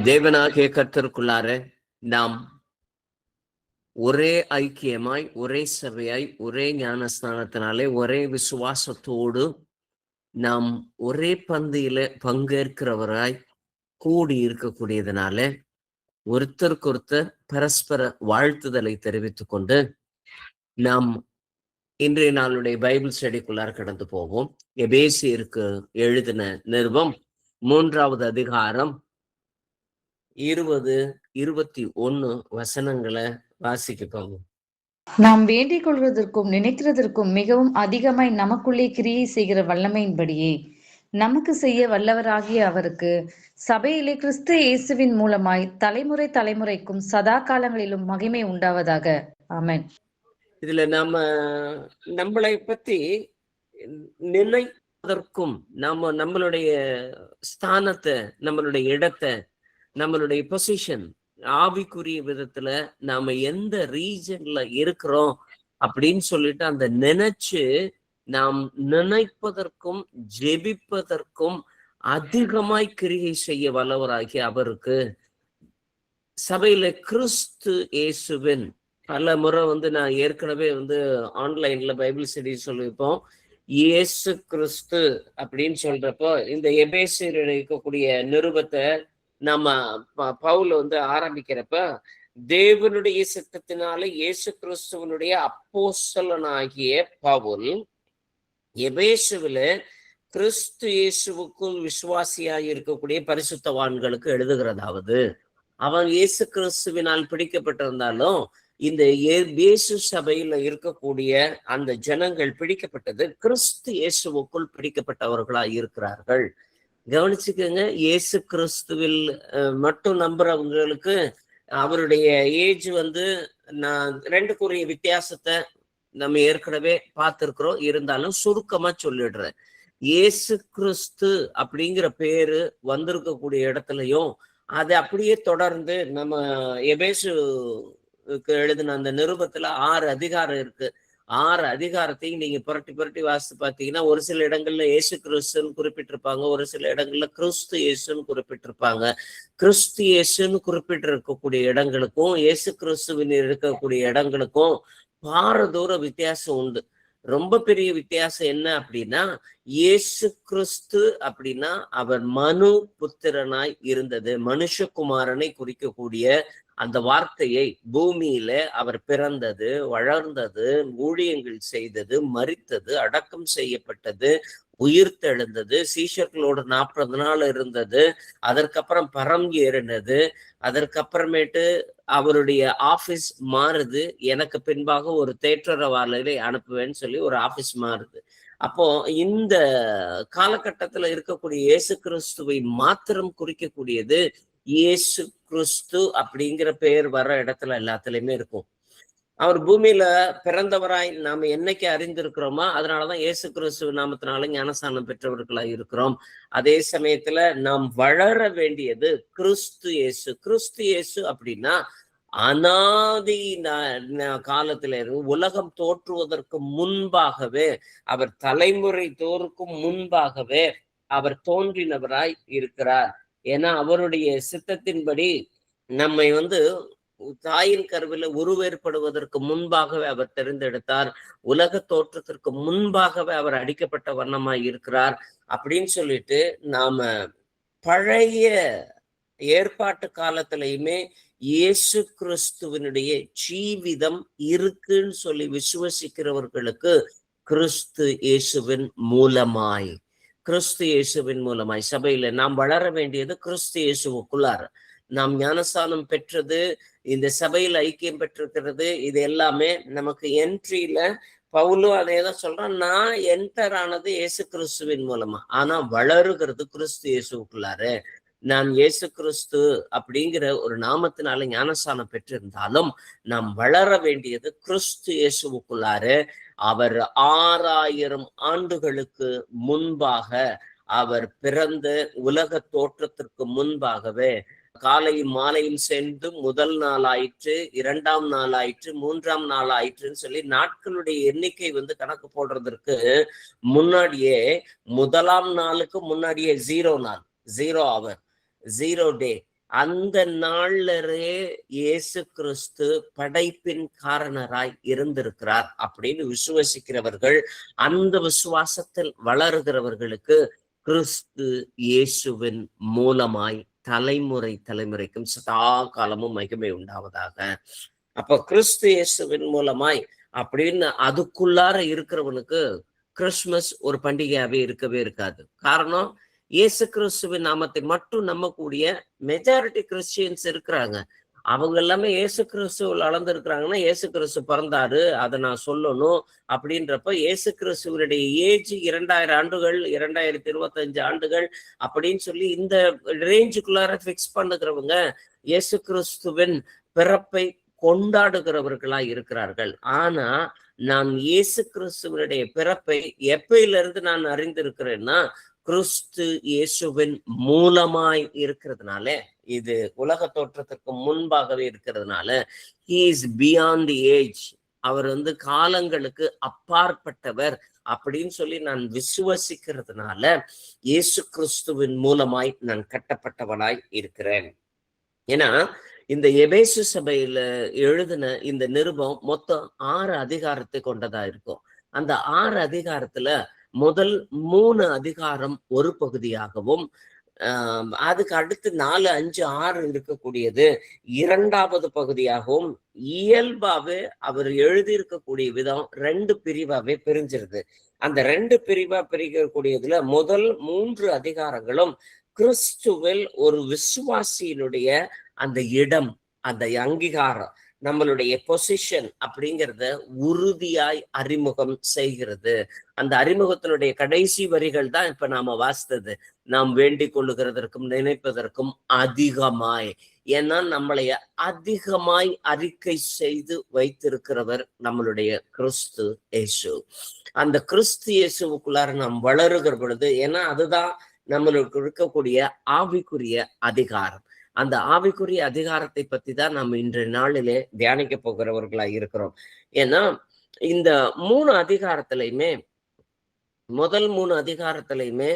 தேவனாகிய கர்த்தருக்குள்ளார நாம் ஒரே ஐக்கியமாய், ஒரே சபையாய், ஒரே ஞானஸ்தானத்தினாலே, ஒரே விசுவாசத்தோடு நாம் ஒரே பந்தியில பங்கேற்கிறவராய் கூடி இருக்கக்கூடியதுனால ஒருத்தருக்கொருத்தர் பரஸ்பர வாழ்த்துதலை தெரிவித்துக் கொண்டு நாம் இன்றைய நாளுடைய பைபிள் ஸ்டடிக்குள்ளார கடந்து போவோம். எபேசியருக்கு எழுதின நிருபம் 3வது அதிகாரம் 20-21 வசனங்களை வாசிக்க போவோம். நாம் வேண்டிக் கொள்வதற்கும் நினைக்கிறதற்கும் மிகவும் அதிகமாய் நமக்குள்ளே கிரியை செய்கிற வல்லமையின்படியே நமக்கு செய்ய வல்லவராகிய அவருக்கு சபையிலே கிறிஸ்து இயேசுவின் மூலமாய் தலைமுறை தலைமுறைக்கும் சதா காலங்களிலும் மகிமை உண்டாவதாக. ஆமென். இதுல நம்மளை பத்தி நினைப்பதற்கும் நம்மளுடைய ஸ்தானத்தை, நம்மளுடைய இடத்தை, நம்மளுடைய பொசிஷன், ஆவிக்குரிய விதத்துல நாம எந்த ரீஜன்ல இருக்கிறோம் அப்படின்னு சொல்லிட்டு அந்த நினைச்சு நாம் நினைப்பதற்கும் ஜெபிப்பதற்கும் அதிகமாய் கிரியை செய்ய வல்லவராகி அவருக்கு சபையில கிறிஸ்து இயேசுவின் பல முறை நான் ஏற்கனவே ஆன்லைன்ல பைபிள் ஸ்டடி சொல்லியிருப்போம். இயேசு கிறிஸ்து அப்படின்னு சொல்றப்போ இந்த எபேசியர் இருக்கக்கூடிய நிருபத்தை நம்ம பவுல் ஆரம்பிக்கிறப்ப தேவனுடைய சித்தத்தினால இயேசு கிறிஸ்துவனுடைய அப்போஸ்தலனாகிய பவுல் எபேசுவில கிறிஸ்து இயேசுவுக்குள் விசுவாசியாய் இருக்கக்கூடிய பரிசுத்தவான்களுக்கு எழுதுகிறதாவது, அவன் இயேசு கிறிஸ்துவினால் பிடிக்கப்பட்டிருந்தாலும் இந்த இயேசு சபையில இருக்கக்கூடிய அந்த ஜனங்கள் பிடிக்கப்பட்டது கிறிஸ்து இயேசுவுக்குள் பிடிக்கப்பட்டவர்களா இருக்கிறார்கள். கவனிச்சுக்கோங்க, இயேசு கிறிஸ்துவில் மட்டும் நம்புறவங்களுக்கு அவருடைய ஏஜ் நான் 2 வித்தியாசத்தை நம்ம ஏற்கனவே பார்த்திருக்கிறோம். இருந்தாலும் சுருக்கமா சொல்லிடுறேன். இயேசு கிறிஸ்து அப்படிங்கிற பேரு வந்திருக்கக்கூடிய இடத்துலயும் அதை அப்படியே தொடர்ந்து நம்ம எபேசுக்கு எழுதின அந்த நிருபத்துல 6 அதிகாரம் இருக்கு. 6 அதிகாரத்தையும் நீங்க புரட்டி புரட்டி வாசித்து பார்த்தீங்கன்னா ஒரு சில இடங்கள்ல இயேசு கிறிஸ்துன்னு குறிப்பிட்டிருப்பாங்க, ஒரு சில இடங்கள்ல கிறிஸ்து இயேசுன்னு குறிப்பிட்டிருப்பாங்க. கிறிஸ்து இயேசுன்னு குறிப்பிட்டிருக்கக்கூடிய இடங்களுக்கும் இயேசு கிறிஸ்துவின் இருக்கக்கூடிய இடங்களுக்கும் பாரதூர வித்தியாசம் உண்டு. ரொம்ப பெரிய வித்தியாசம் என்ன அப்படின்னா, இயேசு கிறிஸ்து அப்படின்னா அவர் மனு புத்திரனாய் இருந்தது, மனுஷகுமாரனை குறிக்கக்கூடிய அந்த வார்த்தையை பூமியில அவர் பிறந்தது, வளர்ந்தது, ஊழியங்கள் செய்தது, மரித்தது, அடக்கம் செய்யப்பட்டது, உயிர்த்தெழுந்தது, சீஷர்களோடு 40 நாள் இருந்தது, அதற்கப்புறம் பரம் ஏறினது, அதற்கப்புறமேட்டு அவருடைய ஆபீஸ் மாறுது, எனக்கு பின்பாக ஒரு தேற்றரவாளரை அனுப்புவேன்னு சொல்லி ஒரு ஆபீஸ் மாறுது. அப்போ இந்த காலகட்டத்துல இருக்கக்கூடிய இயேசு கிறிஸ்துவை மாத்திரம் குறிக்கக்கூடியது இயேசு கிறிஸ்து அப்படிங்கிற பெயர் வர்ற இடத்துல எல்லாத்துலயுமே இருக்கும். அவர் பூமியில பிறந்தவராய் நாம என்னைக்கு அறிந்திருக்கிறோமோ அதனாலதான் இயேசு கிறிஸ்துவ நாமத்தினால ஞானஸ்தானம் பெற்றவர்களாய் இருக்கிறோம். அதே சமயத்துல நாம் வளர வேண்டியது கிறிஸ்து இயேசு. கிறிஸ்து இயேசு அப்படின்னா அனாதி காலத்தில உலகம் தோற்றுவதற்கு முன்பாகவே, அவர் தலைமுறை தோறுக்கும் முன்பாகவே அவர் தோன்றினவராய் இருக்கிறார். ஏன்னா அவருடைய சித்தத்தின்படி நம்மை தாயின் கருவில உருவேற்படுவதற்கு முன்பாகவே அவர் தெரிந்தெடுத்தார். உலக தோற்றத்திற்கு முன்பாகவே அவர் அடிக்கப்பட்ட வண்ணமாய் இருக்கிறார் அப்படின்னு சொல்லிட்டு நாம பழைய ஏற்பாட்டு காலத்திலையுமே இயேசு கிறிஸ்துவனுடைய ஜீவிதம் இருக்குன்னு சொல்லி விசுவசிக்கிறவர்களுக்கு கிறிஸ்து இயேசுவின் மூலமாய் சபையில நாம் வளர வேண்டியது கிறிஸ்து இயேசுவுக்குள்ளார. நாம் ஞானஸ்தானம் பெற்றது, இந்த சபையில் ஐக்கியம் பெற்றிருக்கிறது, இது எல்லாமே நமக்கு என்ட்ரியில பவுலும் அதேதான் சொல்றான். நான் என்டர் ஆனது இயேசு கிறிஸ்துவின் மூலமா, ஆனா வளருகிறது கிறிஸ்து இயேசுக்குள்ளார. நான் இயேசு கிறிஸ்து அப்படிங்கிற ஒரு நாமத்தினால ஞானஸ்தானம் பெற்றிருந்தாலும் நாம் வளர வேண்டியது கிறிஸ்து இயேசுவுக்குள்ளார. அவர் 6000 ஆண்டுகளுக்கு முன்பாக அவர் பிறந்த உலக தோற்றத்திற்கு முன்பாகவே காலையும் மாலையும் சேர்ந்து முதல் நாள் ஆயிற்று, 2ஆம் நாள் ஆயிற்று, 3ஆம் நாள் ஆயிற்றுன்னு சொல்லி நாட்களுடைய எண்ணிக்கை கணக்கு போடுறதற்கு முன்னாடியே, முதலாம் நாளுக்கு முன்னாடியே 0 நாள், 0 hour, 0 day அந்த நாள்லரே இயேசு கிறிஸ்து படைப்பின் காரணராய் இருந்திருக்கிறார் அப்படின்னு விசுவசிக்கிறவர்கள், அந்த விசுவாசத்தில் வளருகிறவர்களுக்கு கிறிஸ்து இயேசுவின் மூலமாய் தலைமுறை தலைமுறைக்கும் சதா காலமும் மகிமை உண்டாவதாக. அப்ப கிறிஸ்து இயேசுவின் மூலமாய் அப்படின்னு அதுக்குள்ளார இருக்கிறவனுக்கு கிறிஸ்துமஸ் ஒரு பண்டிகையாவே இருக்கவே இருக்காது. காரணம், இயேசு கிறிஸ்துவின் நாமத்தை மட்டும் நம்பக்கூடிய மெஜாரிட்டி கிறிஸ்டியன்ஸ் இருக்கிறாங்க. அவங்க எல்லாமே இயேசு கிறிஸ்துவில் அளந்திருக்கிறாங்கன்னா இயேசு கிறிஸ்து பிறந்தாரு, அதை நான் சொல்லணும் அப்படின்றப்ப இயேசு கிறிஸ்துவனுடைய ஏஜ் 2000 ஆண்டுகள், 2025 ஆண்டுகள் அப்படின்னு சொல்லி இந்த ரேஞ்சுக்குள்ளார பிக்ஸ் பண்ணுகிறவங்க இயேசு கிறிஸ்துவின் பிறப்பை கொண்டாடுகிறவர்களா இருக்கிறார்கள். ஆனா நான் இயேசு கிறிஸ்துவனுடைய பிறப்பை எப்பயிலிருந்து நான் அறிந்திருக்கிறேன்னா கிறிஸ்து இயேசுவின் மூலமாய் இருக்கிறதுனால, இது உலக தோற்றத்திற்கு முன்பாகவே இருக்கிறதுனால, he is beyond the age, அவர் காலங்களுக்கு அப்பாற்பட்டவர் அப்படின்னு சொல்லி நான் விசுவசிக்கிறதுனால இயேசு கிறிஸ்துவின் மூலமாய் நான் கட்டப்பட்டவனாய் இருக்கிறேன். ஏன்னா இந்த எபேசு சபையில எழுதின இந்த நிருபம் மொத்தம் 6 அதிகாரத்தை கொண்டதா இருக்கும். அந்த 6 அதிகாரத்துல முதல் 3 அதிகாரம் ஒரு பகுதியாகவும், அதுக்கு அடுத்து 4, 5, 6 இருக்கக்கூடியது 2வது பகுதியாகவும், இயல்பாவே அவர் எழுதியிருக்கக்கூடிய விதம் 2 பிரிவாவே பிரிஞ்சிருது. அந்த 2 பிரிவா பிரிக்கக்கூடியதுல முதல் 3 அதிகாரங்களும் கிறிஸ்துவில் ஒரு விசுவாசியினுடைய அந்த இடம், அந்த அங்கீகாரம், நம்மளுடைய பொசிஷன் அப்படிங்கிறத உறுதியாய் அறிமுகம் செய்கிறது. அந்த அறிமுகத்தினுடைய கடைசி வரிகள் தான் இப்ப நாம வாசித்தது. நாம் வேண்டிக் கொள்ளுகிறதற்கும் நினைப்பதற்கும் அதிகமாய். ஏன்னா நம்மளைய அதிகமாய் அறிக்கை செய்து வைத்திருக்கிறவர் நம்மளுடைய கிறிஸ்து இயேசு. அந்த கிறிஸ்து இயேசுவுக்குள்ளார நாம் வளருகிற பொழுது, ஏன்னா அதுதான் நம்மளுக்கு இருக்கக்கூடிய ஆவிக்குரிய அதிகாரம். அந்த ஆவிக்குரிய அதிகாரத்தை பத்தி தான் நம்ம இன்றைய நாளிலே தியானிக்க போகிறவர்களா இருக்கிறோம். ஏன்னா இந்த 3 அதிகாரத்திலையுமே, முதல் 3 அதிகாரத்திலையுமே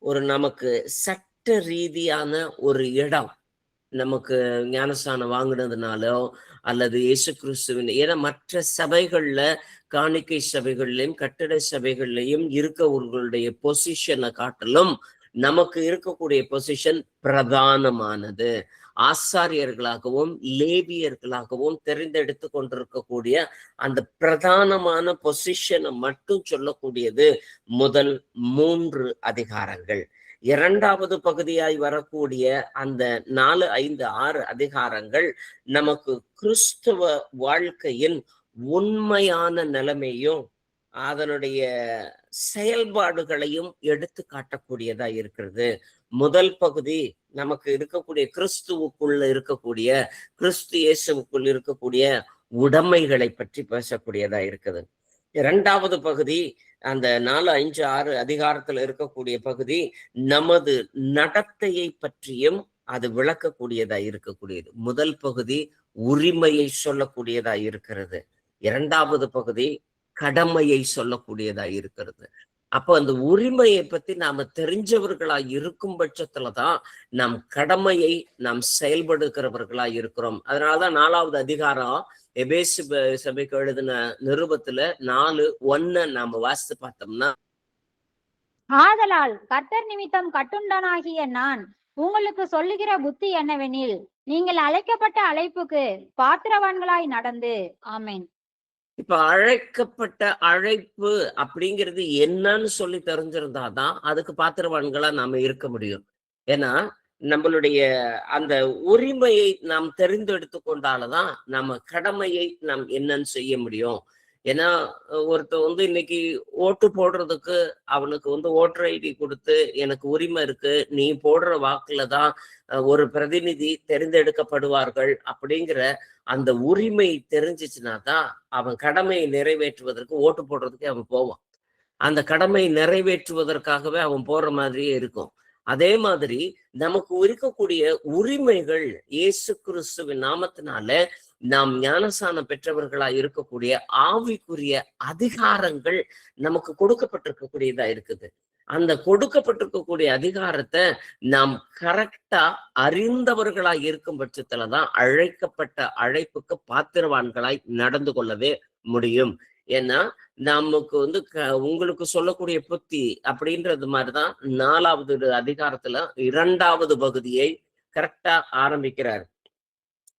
ஒரு நமக்கு சட்ட ரீதியான ஒரு இடம், நமக்கு ஞானஸ்தானம் வாங்கினதுனாலோ அல்லது இயேசு கிறிஸ்துவின், ஏன்னா மற்ற சபைகள்ல, காணிக்கை சபைகள்லையும் கட்டிட சபைகள்லையும் இருக்கவர்களுடைய பொசிஷனை காட்டிலும் நமக்கு இருக்கக்கூடிய பொசிஷன் பிரதானமானது. ஆசாரியர்களாகவும் லேவியர்களாகவும் தெரிந்தெடுத்து கொண்டிருக்கக்கூடிய அந்த பிரதானமான பொசிஷனை மட்டும் சொல்லக்கூடியது முதல் 3 அதிகாரங்கள். 2வது பகுதியாய் வரக்கூடிய அந்த 4, 5, 6 அதிகாரங்கள் நமக்கு கிறிஸ்துவ வாழ்க்கையின் உண்மையான நிலைமையும் அதனுடைய செயல்பாடுகளையும் எடுத்து காட்டக்கூடியதா இருக்கிறது. முதல் பகுதி நமக்கு இருக்கக்கூடிய கிறிஸ்துவுக்குள்ள இருக்கக்கூடிய, கிறிஸ்து இயேசுவுக்குள் இருக்கக்கூடிய உடைமைகளை பற்றி பேசக்கூடியதா இருக்குது. 2வது பகுதி அந்த 4, 5, 6 அதிகாரத்துல இருக்கக்கூடிய பகுதி நமது நடத்தையை பற்றியும் அது விளக்கக்கூடியதா இருக்கக்கூடியது. முதல் பகுதி உரிமையை சொல்லக்கூடியதா இருக்கிறது. 2வது பகுதி கடமையை சொல்லக்கூடியதா இருக்கிறது. அப்போ அந்த உரிமையை பத்தி நாம தெரிஞ்சவர்களா இருக்கும் பட்சத்துலதான் நம் கடமையை நாம் செயல்படுகிறவர்களா இருக்கிறோம். அதனாலதான் 4வது அதிகாரம் எபேசு சபைக்கு எழுதின நிருபத்துல 4:1 நாம வாசித்து பார்த்தோம்னா, ஆதலால் கர்த்தர் நிமித்தம் கட்டுண்டனாகிய நான் உங்களுக்கு சொல்லுகிற புத்தி என்னவெனில், நீங்கள் அழைக்கப்பட்ட அழைப்புக்கு பாத்திரவான்களாய் நடந்து. ஆமென். இப்ப அழைக்கப்பட்ட அழைப்பு அப்படிங்கிறது என்னன்னு சொல்லி தெரிஞ்சிருந்தாதான் அதுக்கு பாத்திரவான்களா நாம இருக்க முடியும். ஏன்னா நம்மளுடைய அந்த உரிமையை நாம் தெரிந்தெடுத்து கொண்டாலதான் நம்ம கடமையை நாம் என்னன்னு செய்ய முடியும். ஏன்னா ஒருத்தர் இன்னைக்கு ஓட்டு போடுறதுக்கு அவனுக்கு ஓட்டர் ஐடி கொடுத்து எனக்கு உரிமை இருக்கு, நீ போடுற வாக்குலதான் ஒரு பிரதிநிதி தெரிந்தெடுக்கப்படுவார்கள் அப்படிங்கிற அந்த உரிமை தெரிஞ்சிச்சுன்னா தான் அவன் கடமையை நிறைவேற்றுவதற்கு ஓட்டு போடுறதுக்கு அவன் போவான். அந்த கடமையை நிறைவேற்றுவதற்காகவே அவன் போற மாதிரியே இருக்கும். அதே மாதிரி நமக்கு இருக்கக்கூடிய உரிமைகள் இயேசு கிறிஸ்துவின் நாமத்தினால நாம் ஞானஸ்தானம் பெற்றவர்களா இருக்கக்கூடிய ஆவிக்குரிய அதிகாரங்கள் நமக்கு கொடுக்கப்பட்டிருக்கக்கூடியதா இருக்குது. அந்த கொடுக்கப்பட்டிருக்கக்கூடிய அதிகாரத்தை நாம் கரெக்டா அறிந்தவர்களாய் இருக்கும் பட்சத்துலதான் அழைக்கப்பட்ட அழைப்புக்கு பாத்திரவான்களாய் நடந்து கொள்ளவே முடியும். ஏன்னா நமக்கு உங்களுக்கு சொல்லக்கூடிய புத்தி அப்படின்றது மாதிரிதான் 4வது அதிகாரத்துல 2வது பகுதியை கரெக்டா ஆரம்பிக்கிறார்.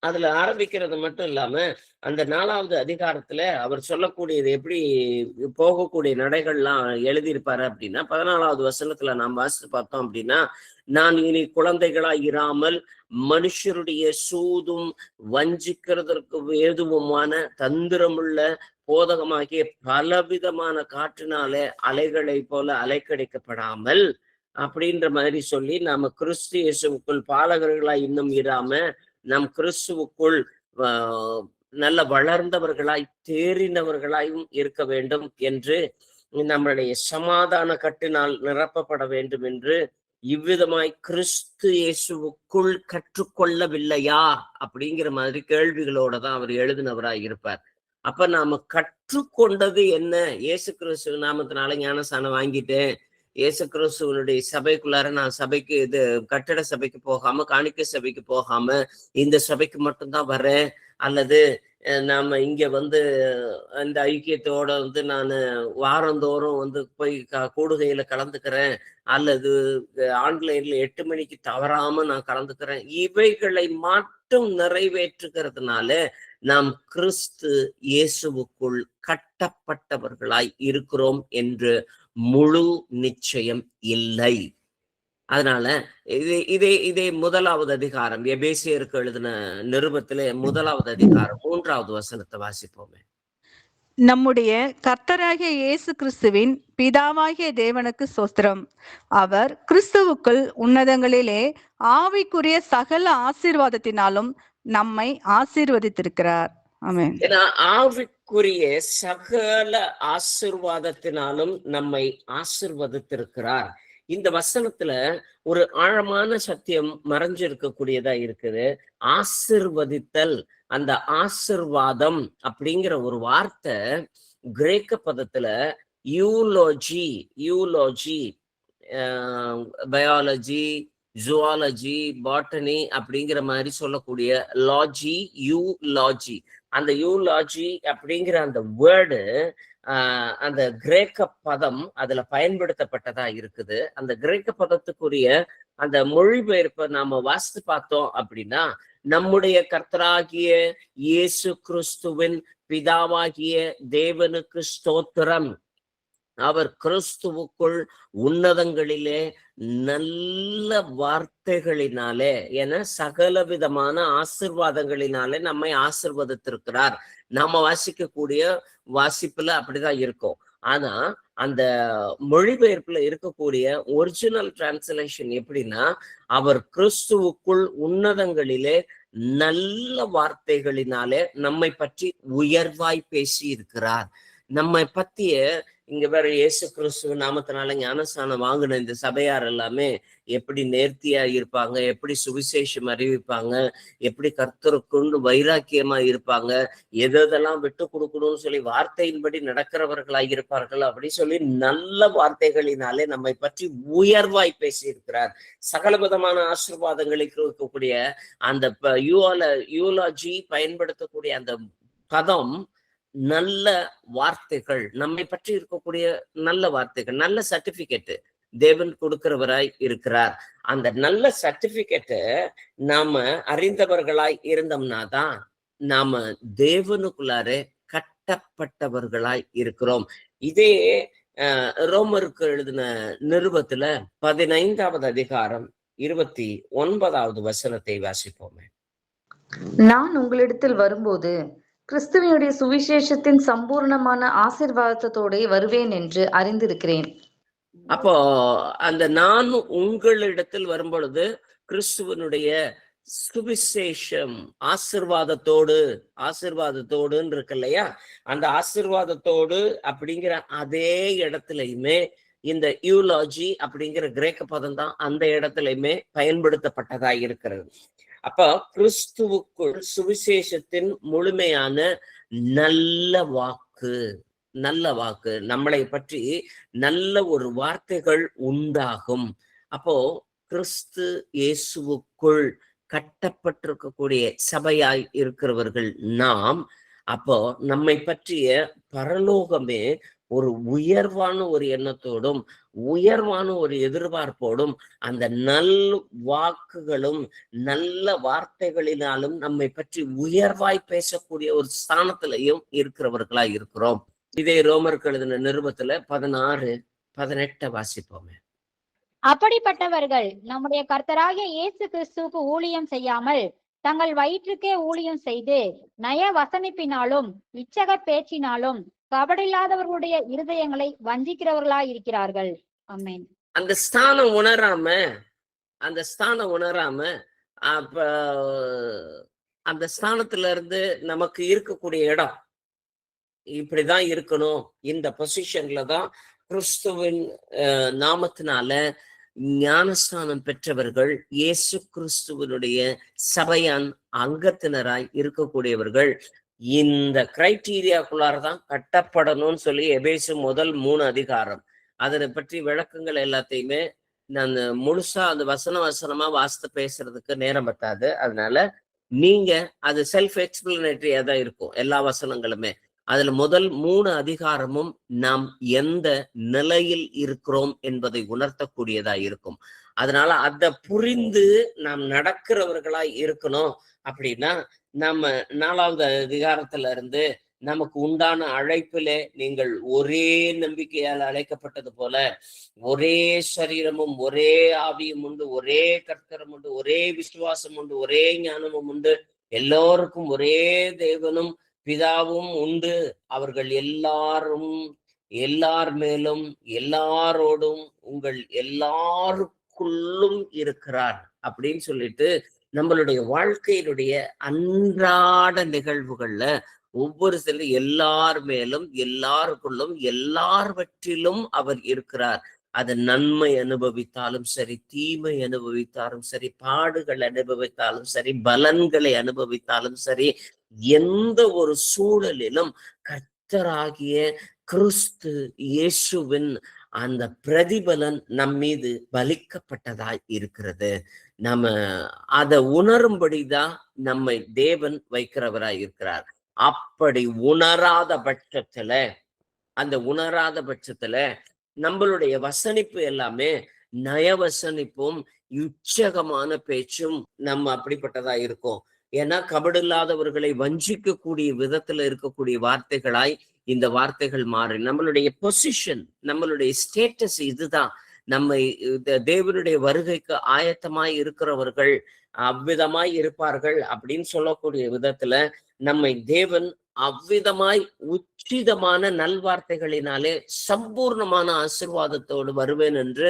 அதுல ஆரம்பிக்கிறது மட்டும் இல்லாம அந்த 4வது அதிகாரத்துல அவர் சொல்லக்கூடியது எப்படி போகக்கூடிய நடைகள்லாம் எழுதியிருப்பாரு அப்படின்னா 14வது வசனத்துல நாம் வாசித்து பார்த்தோம் அப்படின்னா, நான் இனி குழந்தைகளா இராமல் மனுஷருடைய சூதும் வஞ்சிக்கிறதற்கு ஏதுவுமான தந்திரமுள்ள போதகமாகிய பலவிதமான காற்றினாலே அலைகளை போல அலைக்கடிக்கப்படாமல் அப்படின்ற மாதிரி சொல்லி நாம கிறிஸ்து இயேசுவுக்குள் பாலகர்களா இன்னும் இராம நம் கிறிஸ்துவுக்குள் நல்ல வளர்ந்தவர்களாய் தேறினவர்களாயும் இருக்க வேண்டும் என்று, நம்மளுடைய சமாதான கட்டினால் நிரப்பப்பட வேண்டும் என்று இவ்விதமாய் கிறிஸ்து இயேசுவுக்குள் கற்றுக்கொள்ளவில்லையா அப்படிங்கிற மாதிரி கேள்விகளோட தான் அவர் எழுதினவராய் இருப்பார். அப்ப நாம கற்றுக்கொண்டது என்ன? இயேசு கிறிஸ்து நாமத்தினால ஞானஸ்நானம் வாங்கிட்டேன், இயேசு கிறிஸ்துவனுடைய சபைக்குள்ளார நான் சபைக்கு கட்டட சபைக்கு போகாம காணிக்கை சபைக்கு போகாம இந்த சபைக்கு மட்டும்தான் வரேன், அல்லது நாம இங்க இந்த ஐக்கியத்தோட நான் வாரந்தோறும் போய் கூடுகையில கலந்துக்கிறேன், அல்லது ஆன்லைன்ல 8 மணிக்கு தவறாம நான் கலந்துக்கிறேன், இவைகளை மட்டும் நிறைவேற்றுகிறதுனால நாம் கிறிஸ்து இயேசுவுக்குள் கட்டப்பட்டவர்களாய் இருக்கிறோம் என்று முழு நிச்சயம் இல்லை. அதனால இதே 1வது அதிகாரம் எபேசியருக்கு எழுதின நிருபத்திலே 1வது அதிகாரம் 3வது வசனத்தை வாசிப்போமே. நம்முடைய கர்த்தராகிய இயேசு கிறிஸ்துவின் பிதாவாகிய தேவனுக்கு ஸ்தோத்திரம். அவர் கிறிஸ்துவுக்குள் உன்னதங்களிலே ஆவிக்குரிய சகல ஆசீர்வாதத்தினாலும் நம்மை ஆசீர்வதித்திருக்கிறார். ஆமென். ஏன்னா ஆவிக்குரிய சகல ஆசீர்வாதத்தினாலும் நம்மை ஆசீர்வதித்திருக்கிறார். இந்த வசனத்துல ஒரு ஆழமான சத்தியம் மறைஞ்சிருக்கக்கூடியதா இருக்குது. ஆசீர்வதித்தல், அந்த ஆசீர்வாதம் அப்படிங்கிற ஒரு வார்த்தை கிரேக்க பதத்துல யூலோஜி பயாலஜி, ஜுவாலஜி, பாட்டனி அப்படிங்கிற மாதிரி சொல்லக்கூடிய யூலாஜி, அந்த யூலாஜி அப்படிங்கிற அந்த வேர்டு அந்த கிரேக்க பதம் அதுல பயன்படுத்தப்பட்டதா இருக்குது. அந்த கிரேக்க பதத்துக்குரிய அந்த மொழிபெயர்ப்பை நாம வாசித்து பார்த்தோம் அப்படின்னா, நம்முடைய கர்த்தராகிய இயேசு கிறிஸ்துவின் பிதாவாகிய தேவனுக்கு ஸ்தோத்திரம், அவர் கிறிஸ்துவுக்குள் உன்னதங்களிலே நல்ல வார்த்தைகளினாலே என சகல விதமான ஆசீர்வாதங்களினாலே நம்மை ஆசீர்வதித்திருக்கிறார். நாம வாசிக்கக்கூடிய வாசிப்புல அப்படிதான் இருக்கும். ஆனா அந்த மொழிபெயர்ப்புல இருக்கக்கூடிய ஒரிஜினல் டிரான்ஸ்லேஷன் எப்படின்னா, அவர் கிறிஸ்துவுக்குள் உன்னதங்களிலே நல்ல வார்த்தைகளினாலே நம்மை பற்றி உயர்வாய் பேசி இருக்கிறார். நம்மை பத்திய இங்க வேற இயேசு கிறிஸ்துவ நாமத்தினால ஞானஸ்நானம் வாங்கின இந்த சபையார் எல்லாமே எப்படி நேர்த்தியா இருப்பாங்க, எப்படி சுவிசேஷம் அறிவிப்பாங்க, எப்படி கர்த்தருக்குண்டு வைராக்கியமா இருப்பாங்க, எதெல்லாம் விட்டு கொடுக்கணும்னு சொல்லி வார்த்தையின்படி நடக்கிறவர்களாய் இருப்பார்கள் அப்படி சொல்லி நல்ல வார்த்தைகளினாலே நம்மை பற்றி உயர்வாய் பேசி இருக்கிறார். சகல விதமான ஆசீர்வாதங்களுக்கு இருக்கக்கூடிய அந்த யூலாஜி பயன்படுத்தக்கூடிய அந்த பதம் நல்ல வார்த்தைகள், நம்மை பற்றி இருக்கக்கூடிய நல்ல வார்த்தைகள், நல்ல சர்டிபிகேட் தேவன் கொடுக்கிறவராய் இருக்கிறார். அந்த நல்ல சர்டிபிகேட்டை நாம அறிந்தவர்களாய் இருந்தோம்னா தான் நாம தேவனுக்குள்ளாரே கட்டப்பட்டவர்களாய் இருக்கிறோம். இதே ரோமருக்கு எழுதின நிருபத்துல 15வது அதிகாரம் 29வது வசனத்தை வாசிப்போமே. நான் உங்களிடத்தில் வரும்போது கிறிஸ்துவனுடைய சுவிசேஷத்தின் சம்பூர்ணமான ஆசீர்வாதத்தோட வருவேன் என்று அறிந்திருக்கிறேன். அப்போ அந்த நான் உங்களிடத்தில் வரும்பொழுது கிறிஸ்துவனுடைய சுவிசேஷம் ஆசீர்வாதத்தோடுன்னு இருக்கு இல்லையா, அந்த ஆசீர்வாதத்தோடு அப்படிங்கிற அதே இடத்துலயுமே இந்த யூலாஜி அப்படிங்கிற கிரேக்க பதம் தான் அந்த இடத்துலயுமே பயன்படுத்தப்பட்டதா இருக்கிறது. அப்ப கிறிஸ்துவுக்குள் சுவிசேஷத்தின் முழுமையான நல்ல வாக்கு, நல்ல வாக்கு, நம்மளை பற்றி நல்ல ஒரு வார்த்தைகள் உண்டாகும். அப்போ கிறிஸ்து இயேசுவுக்குள் கட்டப்பட்டிருக்கக்கூடிய சபையாய் இருக்கிறவர்கள் நாம். அப்போ நம்மை பற்றிய பரலோகமே ஒரு உயர்வான ஒரு எண்ணத்தோடும் உயர்வான ஒரு எதிர்பார்ப்போடும் அந்த நல் வாக்குகளும் நல்ல வார்த்தைகளினாலும் நம்மை பற்றி உயர்வாய் பேசக்கூடிய ஒரு ஸ்தானத்திலையும் இருக்கிறவர்களா இருக்கிறோம். இதே ரோமருக்கு எழுதின நிருபத்துல 16-18 வாசிப்போமே. அப்படிப்பட்டவர்கள் நம்முடைய கர்த்தராகிய இயேசு கிறிஸ்துவுக்கு ஊழியம் செய்யாமல் தங்கள் வயிற்றுக்கே ஊழியம் செய்து நய வசனிப்பினாலும் இச்சக பேச்சினாலும் கபடில்லாதவர்களுடைய இருதயங்களை வஞ்சிக்கிறவர்களாய் இருக்கிறார்கள். ஆமென். அந்த ஸ்தானம் உணராம அப்ப அந்த ஸ்தானத்துல இருந்து நமக்கு இருக்கக்கூடிய இடம் இப்படிதான் இருக்கணும், இந்த பொசிஷன்ல தான் கிறிஸ்துவின் நாமத்தினால ஞானஸ்தானம் பெற்றவர்கள், இயேசு கிறிஸ்துவனுடைய சபையான் அங்கத்தினராய் இருக்கக்கூடியவர்கள் இந்த கிரைட்டீரியாக்குள்ளாரதான் கட்டப்படணும்னு சொல்லி எபேசு முதல் 3 அதிகாரம் அதனை பற்றி விளக்கங்கள் எல்லாத்தையுமே நான் முழுசா அந்த வசனமா வாசித்து பேசுறதுக்கு நேரம் பத்தாது. அதனால நீங்க அது செல்ஃப் எக்ஸ்பிளனேட்டரியா தான் இருக்கும் எல்லா வசனங்களுமே. அதுல முதல் 3 அதிகாரமும் நாம் எந்த நிலையில் இருக்கிறோம் என்பதை உணர்த்தக்கூடியதா இருக்கும். அதனால அதை புரிந்து நாம் நடக்கிறவர்களாய் இருக்கணும். அப்படின்னா நம்ம 4வது அதிகாரத்துல இருந்து நமக்கு உண்டான அழைப்பிலே நீங்கள் ஒரே நம்பிக்கையால் அழைக்கப்பட்டது போல ஒரே சரீரமும் ஒரே ஆவியும் உண்டு, ஒரே கர்த்தரும் உண்டு, ஒரே விசுவாசம் உண்டு, ஒரே ஞானமும் உண்டு, எல்லோருக்கும் ஒரே தேவனும் பிதாவும் உண்டு, அவர்கள் எல்லார் மேலும் எல்லாரோடும் உங்கள் எல்லாருக்குள்ளும் இருக்கிறார் அப்படின்னு சொல்லிட்டு நம்மளுடைய வாழ்க்கையினுடைய அன்றாட நிகழ்வுகள்ல ஒவ்வொரு சில எல்லார் மேலும் எல்லாருக்குள்ளும் எல்லார்வற்றிலும் அவர் இருக்கிறார். அது நன்மை அனுபவித்தாலும் சரி, தீமை அனுபவித்தாலும் சரி, பாடுகள் அனுபவித்தாலும் சரி, பலன்களை அனுபவித்தாலும் சரி, எந்த ஒரு சூழலிலும் கர்த்தராகிய கிறிஸ்து இயேசுவின் அந்த பிரதிபலன் நம் மீது பலிக்கப்பட்டதாய் இருக்கிறது. நம்ம அதை உணரும்படிதான் நம்மை தேவன் வைக்கிறவராய் இருக்கிறார். அப்படி உணராத பட்சத்துல நம்மளுடைய வசனிப்பு எல்லாமே நயவசனிப்பும் உச்சகமான பேச்சும் நம்ம அப்படிப்பட்டதா இருக்கும். ஏன்னா கபடில்லாதவர்களை வஞ்சிக்க கூடிய விதத்துல இருக்கக்கூடிய வார்த்தைகளாய் இந்த வார்த்தைகள் மாறி நம்மளுடைய பொசிஷன், நம்மளுடைய ஸ்டேட்டஸ் இதுதான். நம்மை தேவனுடைய வருகைக்கு ஆயத்தமாய் இருக்கிறவர்கள் அவ்விதமாய் இருப்பார்கள் அப்படின்னு சொல்லக்கூடிய விதத்துல நம்மை தேவன் அவ்விதமாய் உச்சிதமான நல்வார்த்தைகளினாலே சம்பூர்ணமான ஆசீர்வாதத்தோடு வருவேன் என்று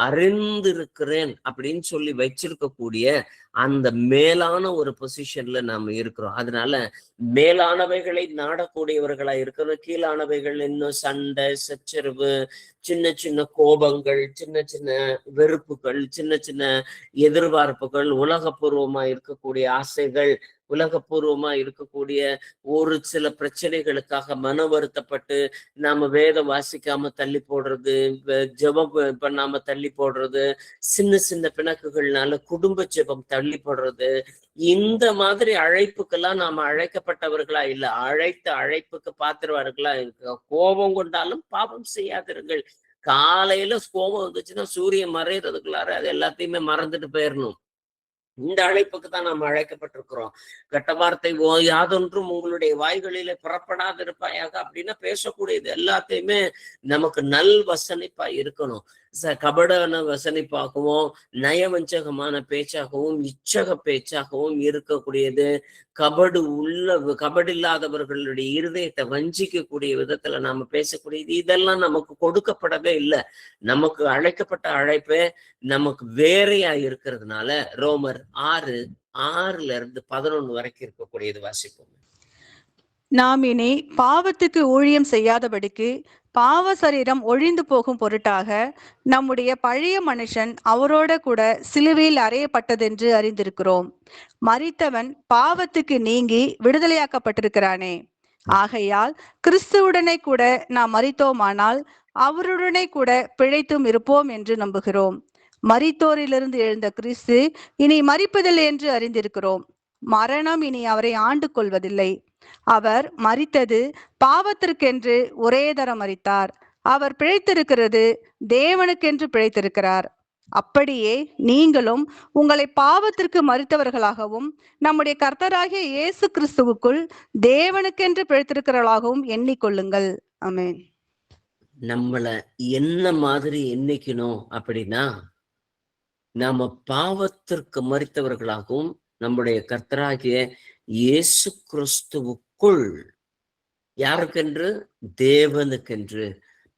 அறிந்திருக்கிறேன் அப்படின்னு சொல்லி வச்சிருக்கக்கூடிய அந்த மேலான ஒரு பொசிஷன்ல நாம இருக்கிறோம். அதனால மேலானவைகளை நாடக்கூடியவர்களா இருக்கிறோம். கீழானவைகள் இன்னும் சண்டை, சச்சரவு, சின்ன சின்ன கோபங்கள், சின்ன சின்ன வெறுப்புகள், சின்ன சின்ன எதிர்பார்ப்புகள், உலகபூர்வமா இருக்கக்கூடிய ஆசைகள், உலகபூர்வமா இருக்கக்கூடிய ஒரு சில பிரச்சனைகளுக்காக மன வருத்தப்பட்டு நாம வேதம் வாசிக்காம தள்ளி போடுறது, ஜெபம் பண்ணாம தள்ளி போடுறது, சின்ன சின்ன பிணக்குகள்னால குடும்ப ஜெபம் தள்ளி போடுறது, இந்த மாதிரி அழைப்புக்கெல்லாம் நாம அழைக்கப்பட்டவர்களா இல்ல. அழைப்புக்கு பாத்திரவார்களா இருக்க. கோபம் கொண்டாலும் பாவம் செய்யாதிருங்கள். காலையில கோபம் வந்துச்சுன்னா சூரியன் மறைறதுக்குள்ளார அது எல்லாத்தையுமே மறந்துட்டு போயிடணும். இந்த அழைப்புக்கு தான் நாம் அழைக்கப்பட்டிருக்கிறோம். கெட்ட வார்த்தை யாதொன்றும் உங்களுடைய வாய்களிலே புறப்படாதிருப்பாயாக அப்படின்னா பேசக்கூடியது எல்லாத்தையுமே நமக்கு நல் வசனிப்பா இருக்கணும். கபடான வசனிப்பாகவும் நயவஞ்சகமான பேச்சாகவும் இச்சக பேச்சாகவும் இருக்கக்கூடியது, கபடில்லாதவர்களுடைய இருதயத்தை வஞ்சிக்கக்கூடிய விதத்துல நாம பேசக்கூடியது, இதெல்லாம் நமக்கு கொடுக்கப்படவே இல்லை. நமக்கு அழைக்கப்பட்ட அழைப்பே நமக்கு வேறையா இருக்கிறதுனால ரோமர் 6:6-11 வரைக்கும் இருக்கக்கூடியது வாசிப்போம். நாம் இனி பாவத்துக்கு ஊழியம் செய்யாதபடிக்கு பாவ சரீரம் ஒழிந்து போகும் பொருட்டாக நம்முடைய பழைய மனுஷன் அவரோட கூட சிலுவையில் அறையப்பட்டதென்று அறிந்திருக்கிறோம். மரித்தவன் பாவத்துக்கு நீங்கி விடுதலையாக்கப்பட்டிருக்கிறானே. ஆகையால் கிறிஸ்துவுடனே கூட நாம் மரித்தோமானால் அவருடனே கூட பிழைத்தும் இருப்போம் என்று நம்புகிறோம். மரித்தோரிலிருந்து எழுந்த கிறிஸ்து இனி மரிப்பதில்லை என்று அறிந்திருக்கிறோம். மரணம் இனி அவரை ஆண்டு கொள்வதில்லை. அவர் மரித்தது பாவத்திற்கென்று ஒரே தரம் மரித்தார். அவர் பிழைத்திருக்கிறது தேவனுக்கென்று பிழைத்திருக்கிறார். அப்படியே நீங்களும் உங்களை பாவத்திற்கு மரித்தவர்களாகவும் நம்முடைய கர்த்தராகிய இயேசு கிறிஸ்துவுக்குள் தேவனுக்கென்று பிழைத்திருக்கிறவர்களாகவும் எண்ணிக்கொள்ளுங்கள். ஆமென். நம்மள என்ன மாதிரி எண்ணிக்கணும் அப்படின்னா, நாம பாவத்திற்கு மரித்தவர்களாகவும் நம்முடைய கர்த்தராகிய இயேசு கிறிஸ்துவுக்குள், யாருக்கென்று? தேவனுக்கென்று,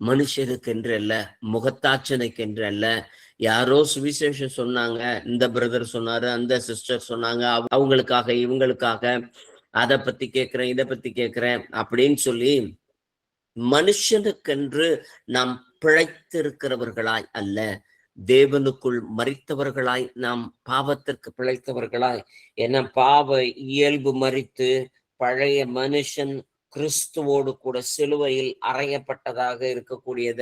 மனுஷருக்கென்று அல்ல, முகத்தாட்சணைக்கென்று அல்ல. யாரோ சுவிசேஷம் சொன்னாங்க, இந்த பிரதர் சொன்னாரு, அந்த சிஸ்டர் சொன்னாங்க, அவங்களுக்காக இவங்களுக்காக அதை பத்தி கேட்கிறேன், இதை பத்தி கேட்கிறேன் அப்படின்னு சொல்லி மனுஷனுக்கென்று நாம் பிழைத்திருக்கிறவர்களாய் அல்ல, தேவனுக்குள் மரித்தவர்களாய், நாம் பாவத்திற்கு பிழைத்தவர்களாய். என பாவ இயல்பு மரித்து பழைய மனுஷன் கிறிஸ்துவோடு கூட சிலுவையில் அறையப்பட்டதாக இருக்கக்கூடியத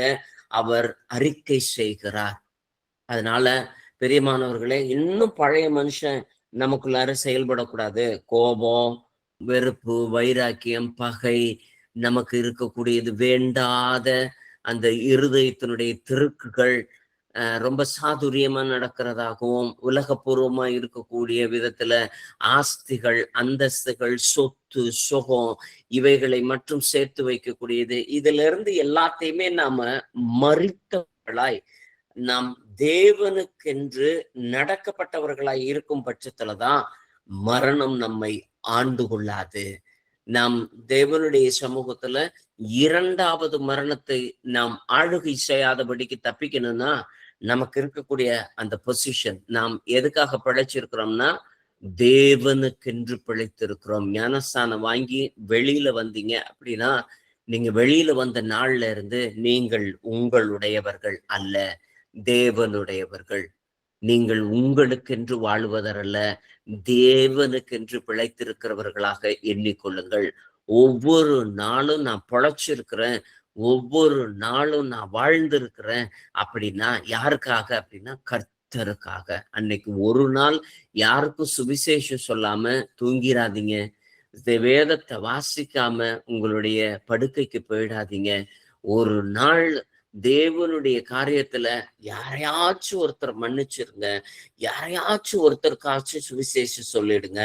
அவர் அறிக்கை செய்கிறார். அதனால பெரியமானவர்களே, இன்னும் பழைய மனுஷன் நமக்குள்ளார செயல்படக்கூடாது. கோபம், வெறுப்பு, வைராக்கியம், பகை, நமக்கு இருக்கக்கூடியது வேண்டாத அந்த இருதயத்தினுடைய திருக்குகள் ரொம்ப சாதுரியமா நடக்கிறதாகவும், உலகபூர்வமா இருக்கக்கூடிய விதத்துல ஆஸ்திகள், அந்தஸ்துகள், சொத்து, சுகம், இவைகளை மட்டும் சேர்த்து வைக்கக்கூடியது. இதுல இருந்து எல்லாத்தையுமே நாம மரித்தவர்களாய், நாம் தேவனுக்கென்று நடக்கப்பட்டவர்களாய் இருக்கும் பட்சத்துலதான் மரணம் நம்மை ஆண்டு கொள்ளாது. நாம் தேவனுடைய சமூகத்துல இரண்டாவது மரணத்தை நாம் ஆளுகை செய்யாதபடிக்கு தப்பிக்கணும்னா, நமக்கு இருக்கக்கூடிய அந்த பொசிஷன், நாம் எதுக்காக பிழைச்சிருக்கிறோம்னா தேவனுக்கென்று பிழைத்திருக்கிறோம். ஞானஸ்தானம் வாங்கி வெளியில வந்தீங்க அப்படின்னா, நீங்க வெளியில வந்த நாள்ல இருந்து நீங்கள் உங்களுடையவர்கள் அல்ல, தேவனுடையவர்கள். நீங்கள் உங்களுக்கென்று வாழ்வதல்ல, தேவனுக்கென்று பிழைத்திருக்கிறவர்களாக எண்ணிக்கொள்ளுங்கள். ஒவ்வொரு நாளும் நான் பிழைச்சிருக்கிறேன், ஒவ்வொரு நாளும் நான் வாழ்ந்திருக்கிறேன் அப்படின்னா யாருக்காக? அப்படின்னா கர்த்தருக்காக. அன்னைக்கு ஒரு நாள் யாருக்கும் சுவிசேஷம் சொல்லாம தூங்கிடாதீங்க. வேதத்தை வாசிக்காம உங்களுடைய படுக்கைக்கு போயிடாதீங்க. ஒரு நாள் தேவனுடைய காரியத்துல யாரையாச்சும் ஒருத்தர் மன்னிச்சிருங்க, யாரையாச்சும் ஒருத்தருக்காச்சும் சுவிசேஷம் சொல்லிடுங்க.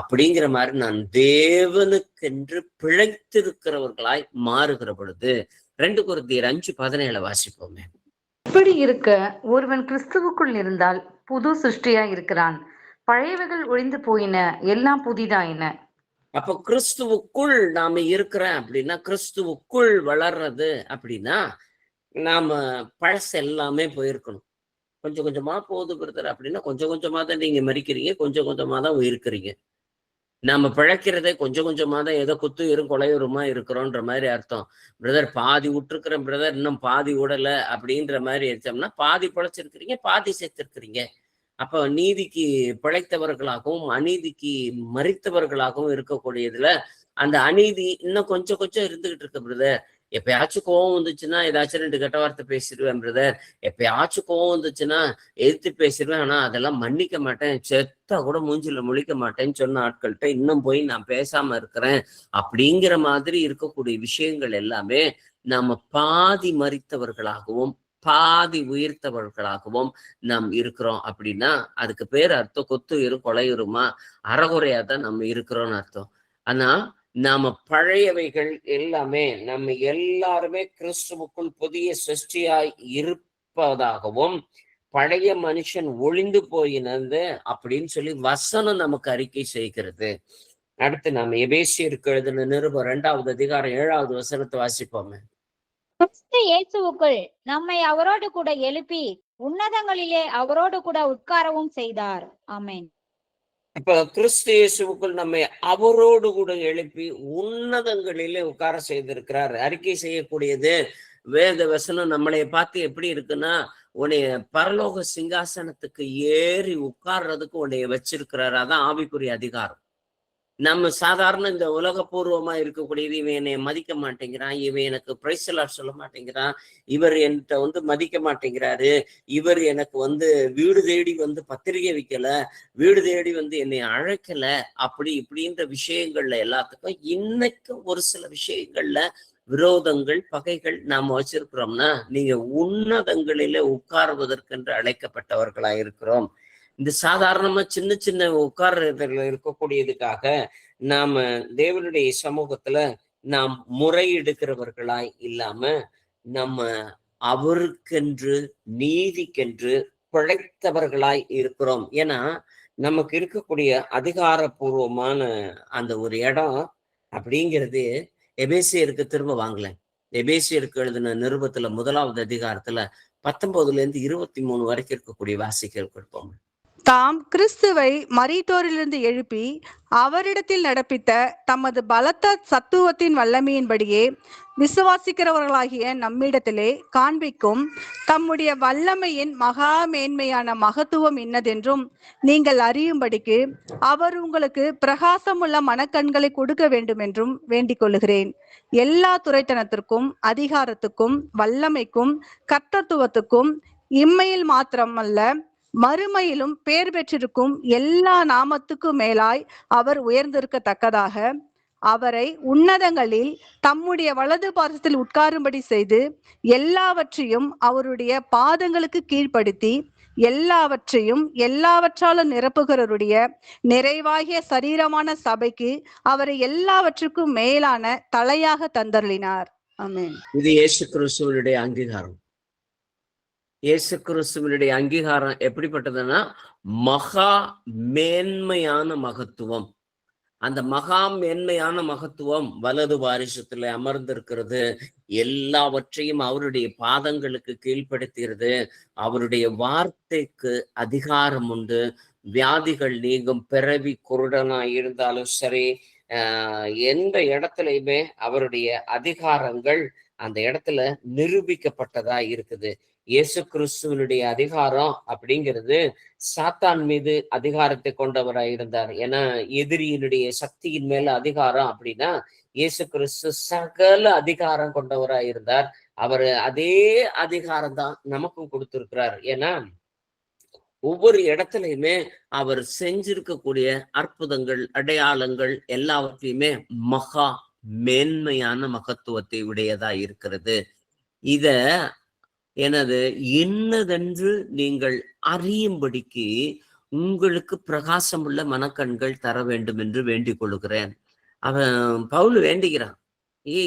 அப்படிங்கிற மாதிரி நான் தேவனுக்கென்று பிழைத்திருக்கிறவர்களாய் மாறுகிற பொழுது 2 கொரிந்தியர் 5:17 வாசிப்போமே. இப்படி இருக்க ஒருவன் கிறிஸ்துவுக்குள் இருந்தால் புது சிருஷ்டியா இருக்கிறான், பழையவைகள் ஒழிந்து போயின, எல்லாம் புதிதாயின. அப்ப கிறிஸ்துவுக்குள் நாம இருக்கிறேன் அப்படின்னா, கிறிஸ்துவுக்குள் வளர்றது அப்படின்னா நாம பழசு எல்லாமே போயிருக்கணும். கொஞ்சம் கொஞ்சமா போகுது பிரதர் அப்படின்னா, கொஞ்சம் கொஞ்சமா தான் நீங்க மரிக்கிறீங்க, கொஞ்சம் கொஞ்சமா தான் இருக்கிறீங்க. நாம பிழைக்கிறதே கொஞ்சம் கொஞ்சமா தான், ஏதோ குத்துயிரும் கொலையுருமா இருக்கிறோன்ற மாதிரி அர்த்தம். பிரதர் பாதி விட்டுருக்கிறேன் பிரதர், இன்னும் பாதி விடல அப்படின்ற மாதிரி எடுத்தோம்னா, பாதி பிழைச்சிருக்கிறீங்க, பாதி சேர்த்திருக்கிறீங்க. அப்ப நீதிக்கு பிழைத்தவர்களாகவும் அநீதிக்கு மரித்தவர்களாகவும் இருக்கக்கூடியதுல அந்த அநீதி இன்னும் கொஞ்சம் கொஞ்சம் இருந்துகிட்டு இருக்கு பிரதர். எப்பயாச்சும் கோவம் வந்துச்சுன்னா ஏதாச்சும் 2 கெட்ட வார்த்தை பேசிடுவேன் பிரதர், எப்பயாச்சும் கோவம் வந்துச்சுன்னா எதிர்த்து பேசிடுவேன், ஆனா அதெல்லாம் மன்னிக்க மாட்டேன், செத்தா கூட மூஞ்சில முழிக்க மாட்டேன்னு சொன்ன ஆட்கள்கிட்ட இன்னும் போய் நான் பேசாம இருக்கிறேன். அப்படிங்கிற மாதிரி இருக்கக்கூடிய விஷயங்கள் எல்லாமே நாம பாதி மரித்தவர்களாகவும் பாதி உயிர்த்தவர்களாகவும் நாம் இருக்கிறோம். அப்படின்னா அதுக்கு பேர் அர்த்தம் கொத்துயிரும் கொலையுருமா அறகுறையா தான் நம்ம இருக்கிறோம்னு அர்த்தம். ஆனா நாம பழையவைகள் எல்லாமே, நம்ம எல்லாருமே கிறிஸ்துவுக்குள் புதிய சிருஷ்டியாய் இருப்பதாகவும், பழைய மனுஷன் ஒழிந்து போயினது அப்படின்னு சொல்லி வசனம் நமக்கு அறிக்கை செய்கிறது. அடுத்து நாம் எபேசியருக்கு எழுதின நிருபம் 2வது அதிகாரம் 7வது வசனத்தை வாசிப்போமே. கிறிஸ்து இயேசுவுக்குள் நம்மை அவரோடு கூட எழுப்பி உன்னதங்களிலே அவரோடு கூட உட்காரவும் செய்தார். ஆமென். இப்ப கிறிஸ்து இயேசுவுக்குள் நம்மை அவரோடு கூட எழுப்பி உன்னதங்களிலே உட்கார செய்திருக்கிறார். அறிக்கை செய்யக்கூடியது வேத வசனம் நம்மளைய பார்த்து எப்படி இருக்குன்னா, உன்னைய பரலோக சிங்காசனத்துக்கு ஏறி உட்கார்றதுக்கு உன்னைய வச்சிருக்கிறார். அதான் ஆவிக்குரிய அதிகாரம். நம்ம சாதாரண இந்த உலகபூர்வமா இருக்கக்கூடியது, இவன் என்னை மதிக்க மாட்டேங்கிறான், இவன் எனக்கு பிரைஸ் சொல்ல மாட்டேங்கிறான், இவர் என்கிட்ட மதிக்க மாட்டேங்கிறாரு, இவர் எனக்கு வீடு தேடி பத்திரிகை வைக்கல, வீடு தேடி என்னை அழைக்கல, அப்படி இப்படின்ற விஷயங்கள்ல எல்லாத்துக்கும் இன்னைக்கு ஒரு சில விஷயங்கள்ல விரோதங்கள், பகைகள் நாம வச்சிருக்கிறோம்னா, நீங்க உன்னதங்களில உட்காருவதற்கென்று அழைக்கப்பட்டவர்களா இருக்கிறோம். இந்த சாதாரணமா சின்ன சின்ன உட்கார்றதுல இருக்கக்கூடியதுக்காக நாம தேவனுடைய சமூகத்துல நாம் முறையெடுக்கிறவர்களாய் இல்லாம, நம்ம அவருக்கென்று நீதிக்கென்று பிழைத்தவர்களாய் இருக்கிறோம். ஏன்னா நமக்கு இருக்கக்கூடிய அதிகாரபூர்வமான அந்த ஒரு இடம் அப்படிங்கிறது எபேசியருக்கு திரும்ப வாங்கல. எபேசியருக்கு எழுதின நிருபத்துல 1வது அதிகாரத்துல 19 23 வரைக்கும் இருக்கக்கூடிய வாசிக்க கொடுப்போம். தாம் கிறிஸ்துவை மரித்தோரிலிருந்து எழுப்பி அவரிடத்தில் நடப்பித்த தமது பலத்த சத்துவத்தின் வல்லமையின்படியே விசுவாசிக்கிறவர்களாகிய நம்மிடத்திலே காண்பிக்கும் தம்முடைய வல்லமையின் மகா மேன்மையான மகத்துவம் இன்னதென்றும் நீங்கள் அறியும்படிக்கு அவர் உங்களுக்கு பிரகாசமுள்ள மனக்கண்களை கொடுக்க வேண்டும் என்றும் வேண்டிக் கொள்ளுகிறேன். எல்லா துரைத்தனத்திற்கும் அதிகாரத்துக்கும் வல்லமைக்கும் கர்த்தத்துவத்துக்கும் இம்மையில் மாத்திரமல்ல மறுமையிலும் பேர் பெற்றிருக்கும் எல்லா நாமத்துக்கும் மேலாய் அவர் உயர்ந்திருக்கத்தக்கதாக அவரை உன்னதங்களில் தம்முடைய வலது பாதத்தில் உட்காரும்படி செய்து எல்லாவற்றையும் அவருடைய பாதங்களுக்கு கீழ்ப்படுத்தி எல்லாவற்றையும் எல்லாவற்றாலும் நிரப்புகிறவருடைய நிறைவாகிய சரீரமான சபைக்கு அவரை எல்லாவற்றுக்கும் மேலான தலையாக தந்தருளினார். ஆமென். இது இயேசு கிறிஸ்துவனுடைய அங்கீகாரம். இயேசு கிறிஸ்துவனுடைய அங்கீகாரம் எப்படிப்பட்டதுன்னா, மகா மேன்மையான மகத்துவம். அந்த மகா மேன்மையான மகத்துவம் வலது வாரிசத்துல அமர்ந்திருக்கிறது. எல்லாவற்றையும் அவருடைய பாதங்களுக்கு கீழ்ப்படுத்துகிறது. அவருடைய வார்த்தைக்கு அதிகாரம் உண்டு. வியாதிகள் நீங்கும். பிறவி குருடனா இருந்தாலும் சரி, எந்த இடத்துலயுமே அவருடைய அதிகாரங்கள் அந்த இடத்துல நிரூபிக்கப்பட்டதா இருக்குது. இயேசு கிறிஸ்துவனுடைய அதிகாரம் அப்படிங்கிறது சாத்தான் மீது அதிகாரத்தை கொண்டவராய் இருந்தார். ஏன்னா எதிரியினுடைய சக்தியின் மேல அதிகாரம் அப்படின்னா இயேசு கிறிஸ்து சகல அதிகாரம் கொண்டவராய் இருந்தார். அவர் அதே அதிகாரம் தான் நமக்கும் கொடுத்திருக்கிறார். ஏன்னா ஒவ்வொரு இடத்துலயுமே அவர் செஞ்சிருக்கக்கூடிய அற்புதங்கள், அடையாளங்கள் எல்லாவற்றையுமே மகா மேன்மையான மகத்துவத்தை உடையதா இருக்கிறது. இத இன்னதென்று நீங்கள் அறியும்படிக்கு உங்களுக்கு பிரகாசமுள்ள மனக்கண்கள் தர வேண்டும் என்று வேண்டிக் கொள்கிறேன். அவன் பவுல் வேண்டுகிறான்,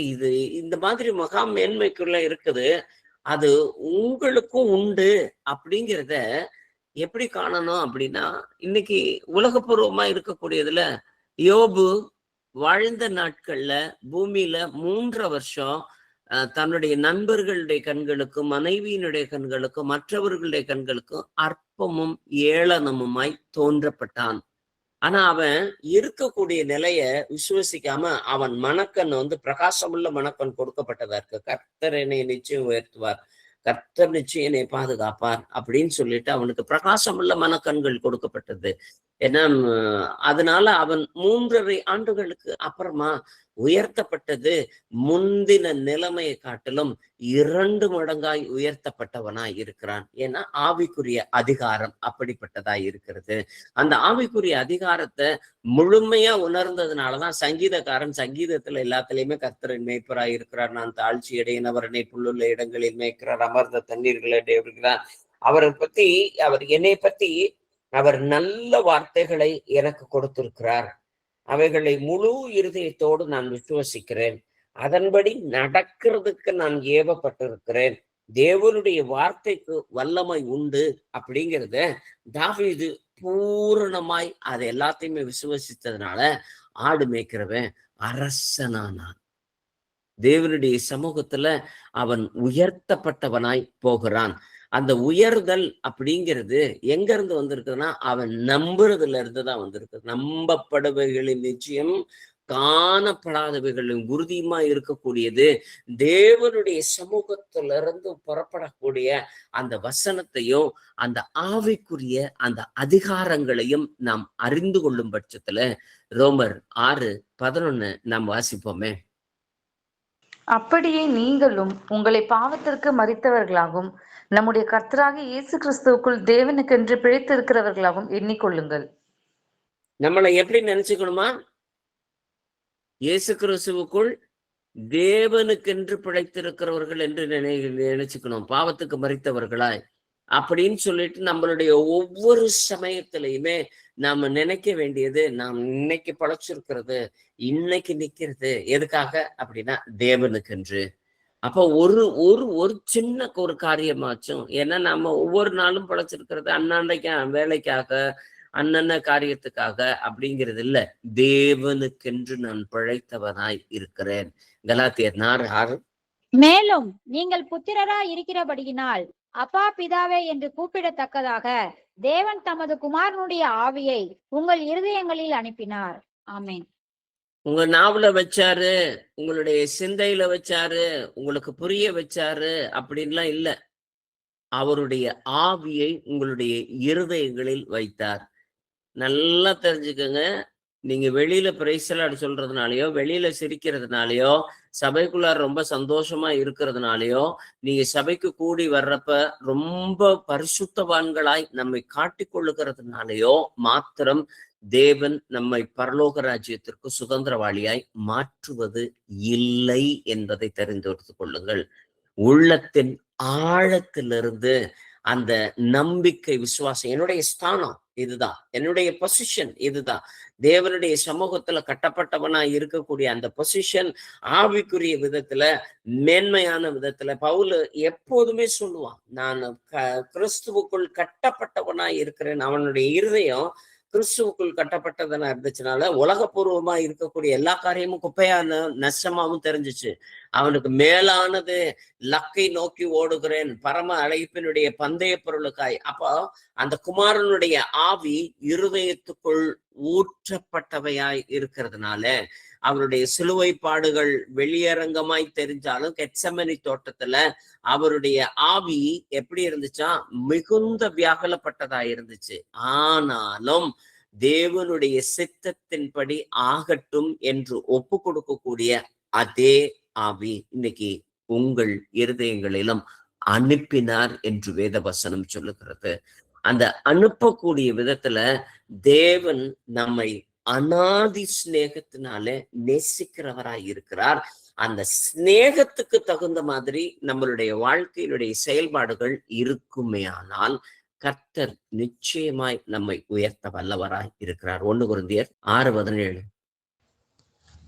இது இந்த மாதிரி மகா மேன்மைக்குள்ள இருக்குது, அது உங்களுக்கும் உண்டு அப்படிங்கிறத எப்படி காணணும் அப்படின்னா, இன்னைக்கு உலகபூர்வமா இருக்கக்கூடியதுல யோபு வாழ்ந்த நாட்கள்ல பூமியில 3 வருஷம் தன்னுடைய நண்பர்களுடைய கண்களுக்கும் மனைவியினுடைய கண்களுக்கும் மற்றவர்களுடைய கண்களுக்கும் அற்பமும் ஏளனமுமாய் தோன்றப்பட்டான். ஆனா அவன் இருக்கக்கூடிய நிலைய விசுவசிக்காம அவன் மனக்கண் பிரகாசமுள்ள மனக்கண் கொடுக்கப்பட்டதா இருக்கு. கர்த்தர் என்னை நிச்சயம் உயர்த்துவார், கர்த்தர் நிச்சயம் என்னை பாதுகாப்பார் அப்படின்னு சொல்லிட்டு அவனுக்கு பிரகாசமுள்ள மனக்கண்கள் கொடுக்கப்பட்டது. ஏன்னா அதனால அவன் 3.5 ஆண்டுகளுக்கு அப்புறமா உயர்த்தப்பட்டது முந்தின நிலைமையை காட்டிலும் 2 மடங்காய் உயர்த்தப்பட்டவனாய் இருக்கிறான். ஏன்னா ஆவிக்குரிய அதிகாரம் அப்படிப்பட்டதாய் இருக்கிறது. அந்த ஆவிக்குரிய அதிகாரத்தை முழுமையா உணர்ந்ததுனாலதான் சங்கீதக்காரன் சங்கீதத்துல எல்லாத்துலயுமே கர்த்தரின் மேய்ப்பராய் இருக்கிறார், நான் தாழ்ச்சி அடையன், அவர் என்னை புல்லுள்ள இடங்களில் மேய்க்கிறார், அமர்ந்த தண்ணீர்களை இருக்கிறார். அவர் என்னை பத்தி அவர் நல்ல வார்த்தைகளை எனக்கு கொடுத்திருக்கிறார், அவைகளை முழு இருதயத்தோடு நான் விசுவசிக்கிறேன், அதன்படி நடக்கிறதுக்கு நான் ஏவப்பட்டிருக்கிறேன், தேவனுடைய வார்த்தைக்கு வல்லமை உண்டு அப்படிங்கிறத தாவீது பூரணமாய் அதை எல்லாத்தையுமே விசுவசித்ததுனால ஆடு மேய்க்கிறவன் அரசனானான். தேவனுடைய சமூகத்துல அவன் உயர்த்தப்பட்டவனாய் போகிறான். அந்த உயர்தல் அப்படிங்கிறது எங்க இருந்து வந்திருக்குதுன்னா அவன் நம்புறதுல இருந்துதான் வந்திருக்கு. நம்பப்படுவைகளின் நிச்சயம் காணப்படாதவைகளும் உறுதியுமா இருக்கக்கூடியது தேவனுடைய சமூகத்திலிருந்து புறப்படக்கூடிய அந்த வசனத்தையும் அந்த ஆவிக்குரிய அந்த அதிகாரங்களையும் நாம் அறிந்து கொள்ளும் பட்சத்துல ரோமர் 6:11 நாம் வாசிப்போமே. அப்படியே நீங்களும் உங்களை பாவத்திற்கு மரித்தவர்களாகவும் நம்முடைய கர்த்தராகிய இயேசு கிறிஸ்துவுக்குள் தேவனுக்கென்று பிழைத்திருக்கிறவர்களாகவும் எண்ணிக்கொள்ளுங்கள். நம்மளை எப்படி நினைச்சுக்கணுமா? இயேசு கிறிஸ்துவுக்குள் தேவனுக்கென்று பிழைத்திருக்கிறவர்கள் என்று நினைச்சுக்கணும். பாவத்துக்கு மரித்தவர்களாய் அப்படின்னு சொல்லிட்டு நம்மளுடைய ஒவ்வொரு சமயத்திலையுமே நாம நினைக்க வேண்டியது, நாம் இன்னைக்கு பழைச்சிருக்கிறது, இன்னைக்கு நிக்கிறது எதுக்காக அப்படின்னா தேவனுக்கென்று. அப்போ ஒரு ஒரு ஒரு சின்ன ஒரு காரியமாச்சும், ஏன்னா நம்ம ஒவ்வொரு நாளும் பழைச்சிருக்கிறது அண்ணாண்டைக்கு வேலைக்காக அண்ணன்ன காரியத்துக்காக அப்படிங்கிறது இல்ல, தேவனுக்கென்று நான் பிழைத்தவனாய் இருக்கிறேன். கலாத்தியர் 4:6. மேலும் நீங்கள் புத்திரராய் இருக்கிறபடியினால் அப்பா பிதாவே என்று கூப்பிடத்தக்கதாக தேவன் தமது குமாரனுடைய ஆவியை உங்கள் இருதயங்களில் அனுப்பினார். ஆமென். உங்க நாவுல வச்சாரு, உங்களுடைய சிந்தையில வச்சாரு, உங்களுக்கு புரிய வச்சாரு அப்படின்லாம் இல்ல. அவருடைய ஆவியை உங்களுடைய இருதயங்களில் வைத்தார். நல்லா தெரிஞ்சுக்கங்க. நீங்க வெளியில பிரைஸ்லாட் சொல்றதுனாலயோ, வெளியில சிரிக்கிறதுனாலயோ, சபைக்குள்ளார் ரொம்ப சந்தோஷமா இருக்கிறதுனாலயோ, நீங்க சபைக்கு கூடி வர்றப்ப ரொம்ப பரிசுத்தவான்களாய் நம்மை காட்டிக்கொள்ளுகிறதுனாலயோ மாத்திரம் தேவன் நம்மை பரலோக ராஜ்யத்திற்கு சுதந்திரவாளியாய் மாற்றுவது இல்லை என்பதை தெரிந்து வைத்துக் கொள்ளுங்கள். உள்ளத்தின் ஆழத்திலிருந்து அந்த நம்பிக்கை, விசுவாசம், என்னுடைய ஸ்தானம் இதுதான், என்னுடைய பொசிஷன் இதுதான், தேவனுடைய சமூகத்துல கட்டப்பட்டவனா இருக்கக்கூடிய அந்த பொசிஷன் ஆவிக்குரிய விதத்துல, மேன்மையான விதத்துல பவுல் எப்போதுமே சொல்லுவான், நான் கிறிஸ்துவுக்குள் கட்டப்பட்டவனா இருக்கிறேன். அவனுடைய இருதயம் கிறிஸ்துவுக்குள் கட்டப்பட்டதனா இருந்துச்சுனால உலகபூர்வமா இருக்கக்கூடிய எல்லா காரியமும் குப்பையான நஷ்டமாவும் தெரிஞ்சிச்சு. அவனுக்கு மேலானது லக்கை நோக்கி ஓடுகிறேன், பரம அழைப்பினுடைய பந்தய பொருளுக்காய். அப்போ அந்த குமாரனுடைய ஆவி இருதயத்துக்குள் ஊற்றப்பட்டவையாய் இருக்கிறதுனால அவருடைய சிலுவை பாடுகள் வெளியரங்கமாய் தெரிஞ்சாலும் கெத்செமனி தோட்டத்துல அவருடைய ஆவி எப்படி இருந்துச்சா, மிகுந்த வியாகுலப்பட்டதா இருந்துச்சு. ஆனாலும் தேவனுடைய சித்தத்தின்படி ஆகட்டும் என்று ஒப்பு கொடுக்கக்கூடிய அதே ஆவி இன்னைக்கு உங்கள் இருதயங்களிலும் அனுப்பினார் என்று வேதவசனம் சொல்லுகிறது. அந்த அனுப்பக்கூடிய விதத்துல தேவன் நம்மை அநாதி சிநேகத்தினால நேசிக்கிறவராய் இருக்கிறார். அந்த சிநேகத்துக்கு தகுந்த மாதிரி நம்மளுடைய வாழ்க்கையினுடைய செயல்பாடுகள் இருக்குமே ஆனால் கர்த்தர் நிச்சயமாய் நம்மை உயர்த்த வல்லவராய் இருக்கிறார். 1 கொரிந்தியர் 6:17.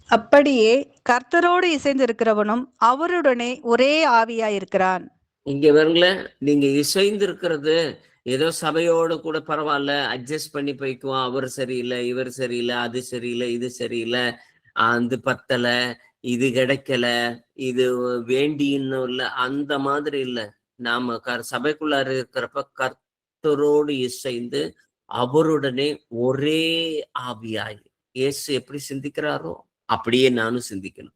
அப்படியே கர்த்தரோடு இசைந்திருக்கிறவனும் அவருடனே ஒரே ஆவியாயிருக்கிறான். இங்க வருங்கள, நீங்க இசைந்திருக்கிறது ஏதோ சபையோடு கூட பரவாயில்ல, அட்ஜஸ்ட் பண்ணி போய்க்குவோம், அவர் சரியில்லை, இவர் சரியில்லை, அது சரியில்லை, இது சரியில்லை, அது பத்தல, இது கிடைக்கல, இது வேண்டின்னு இல்லை, அந்த மாதிரி இல்லை. நாம சபைக்குள்ளார இருக்கிறப்ப கர்த்தரோடு இசைந்து அவருடனே ஒரே ஆவியாய், இயேசு எப்படி சிந்திக்கிறாரோ அப்படியே நானும் சிந்திக்கணும்.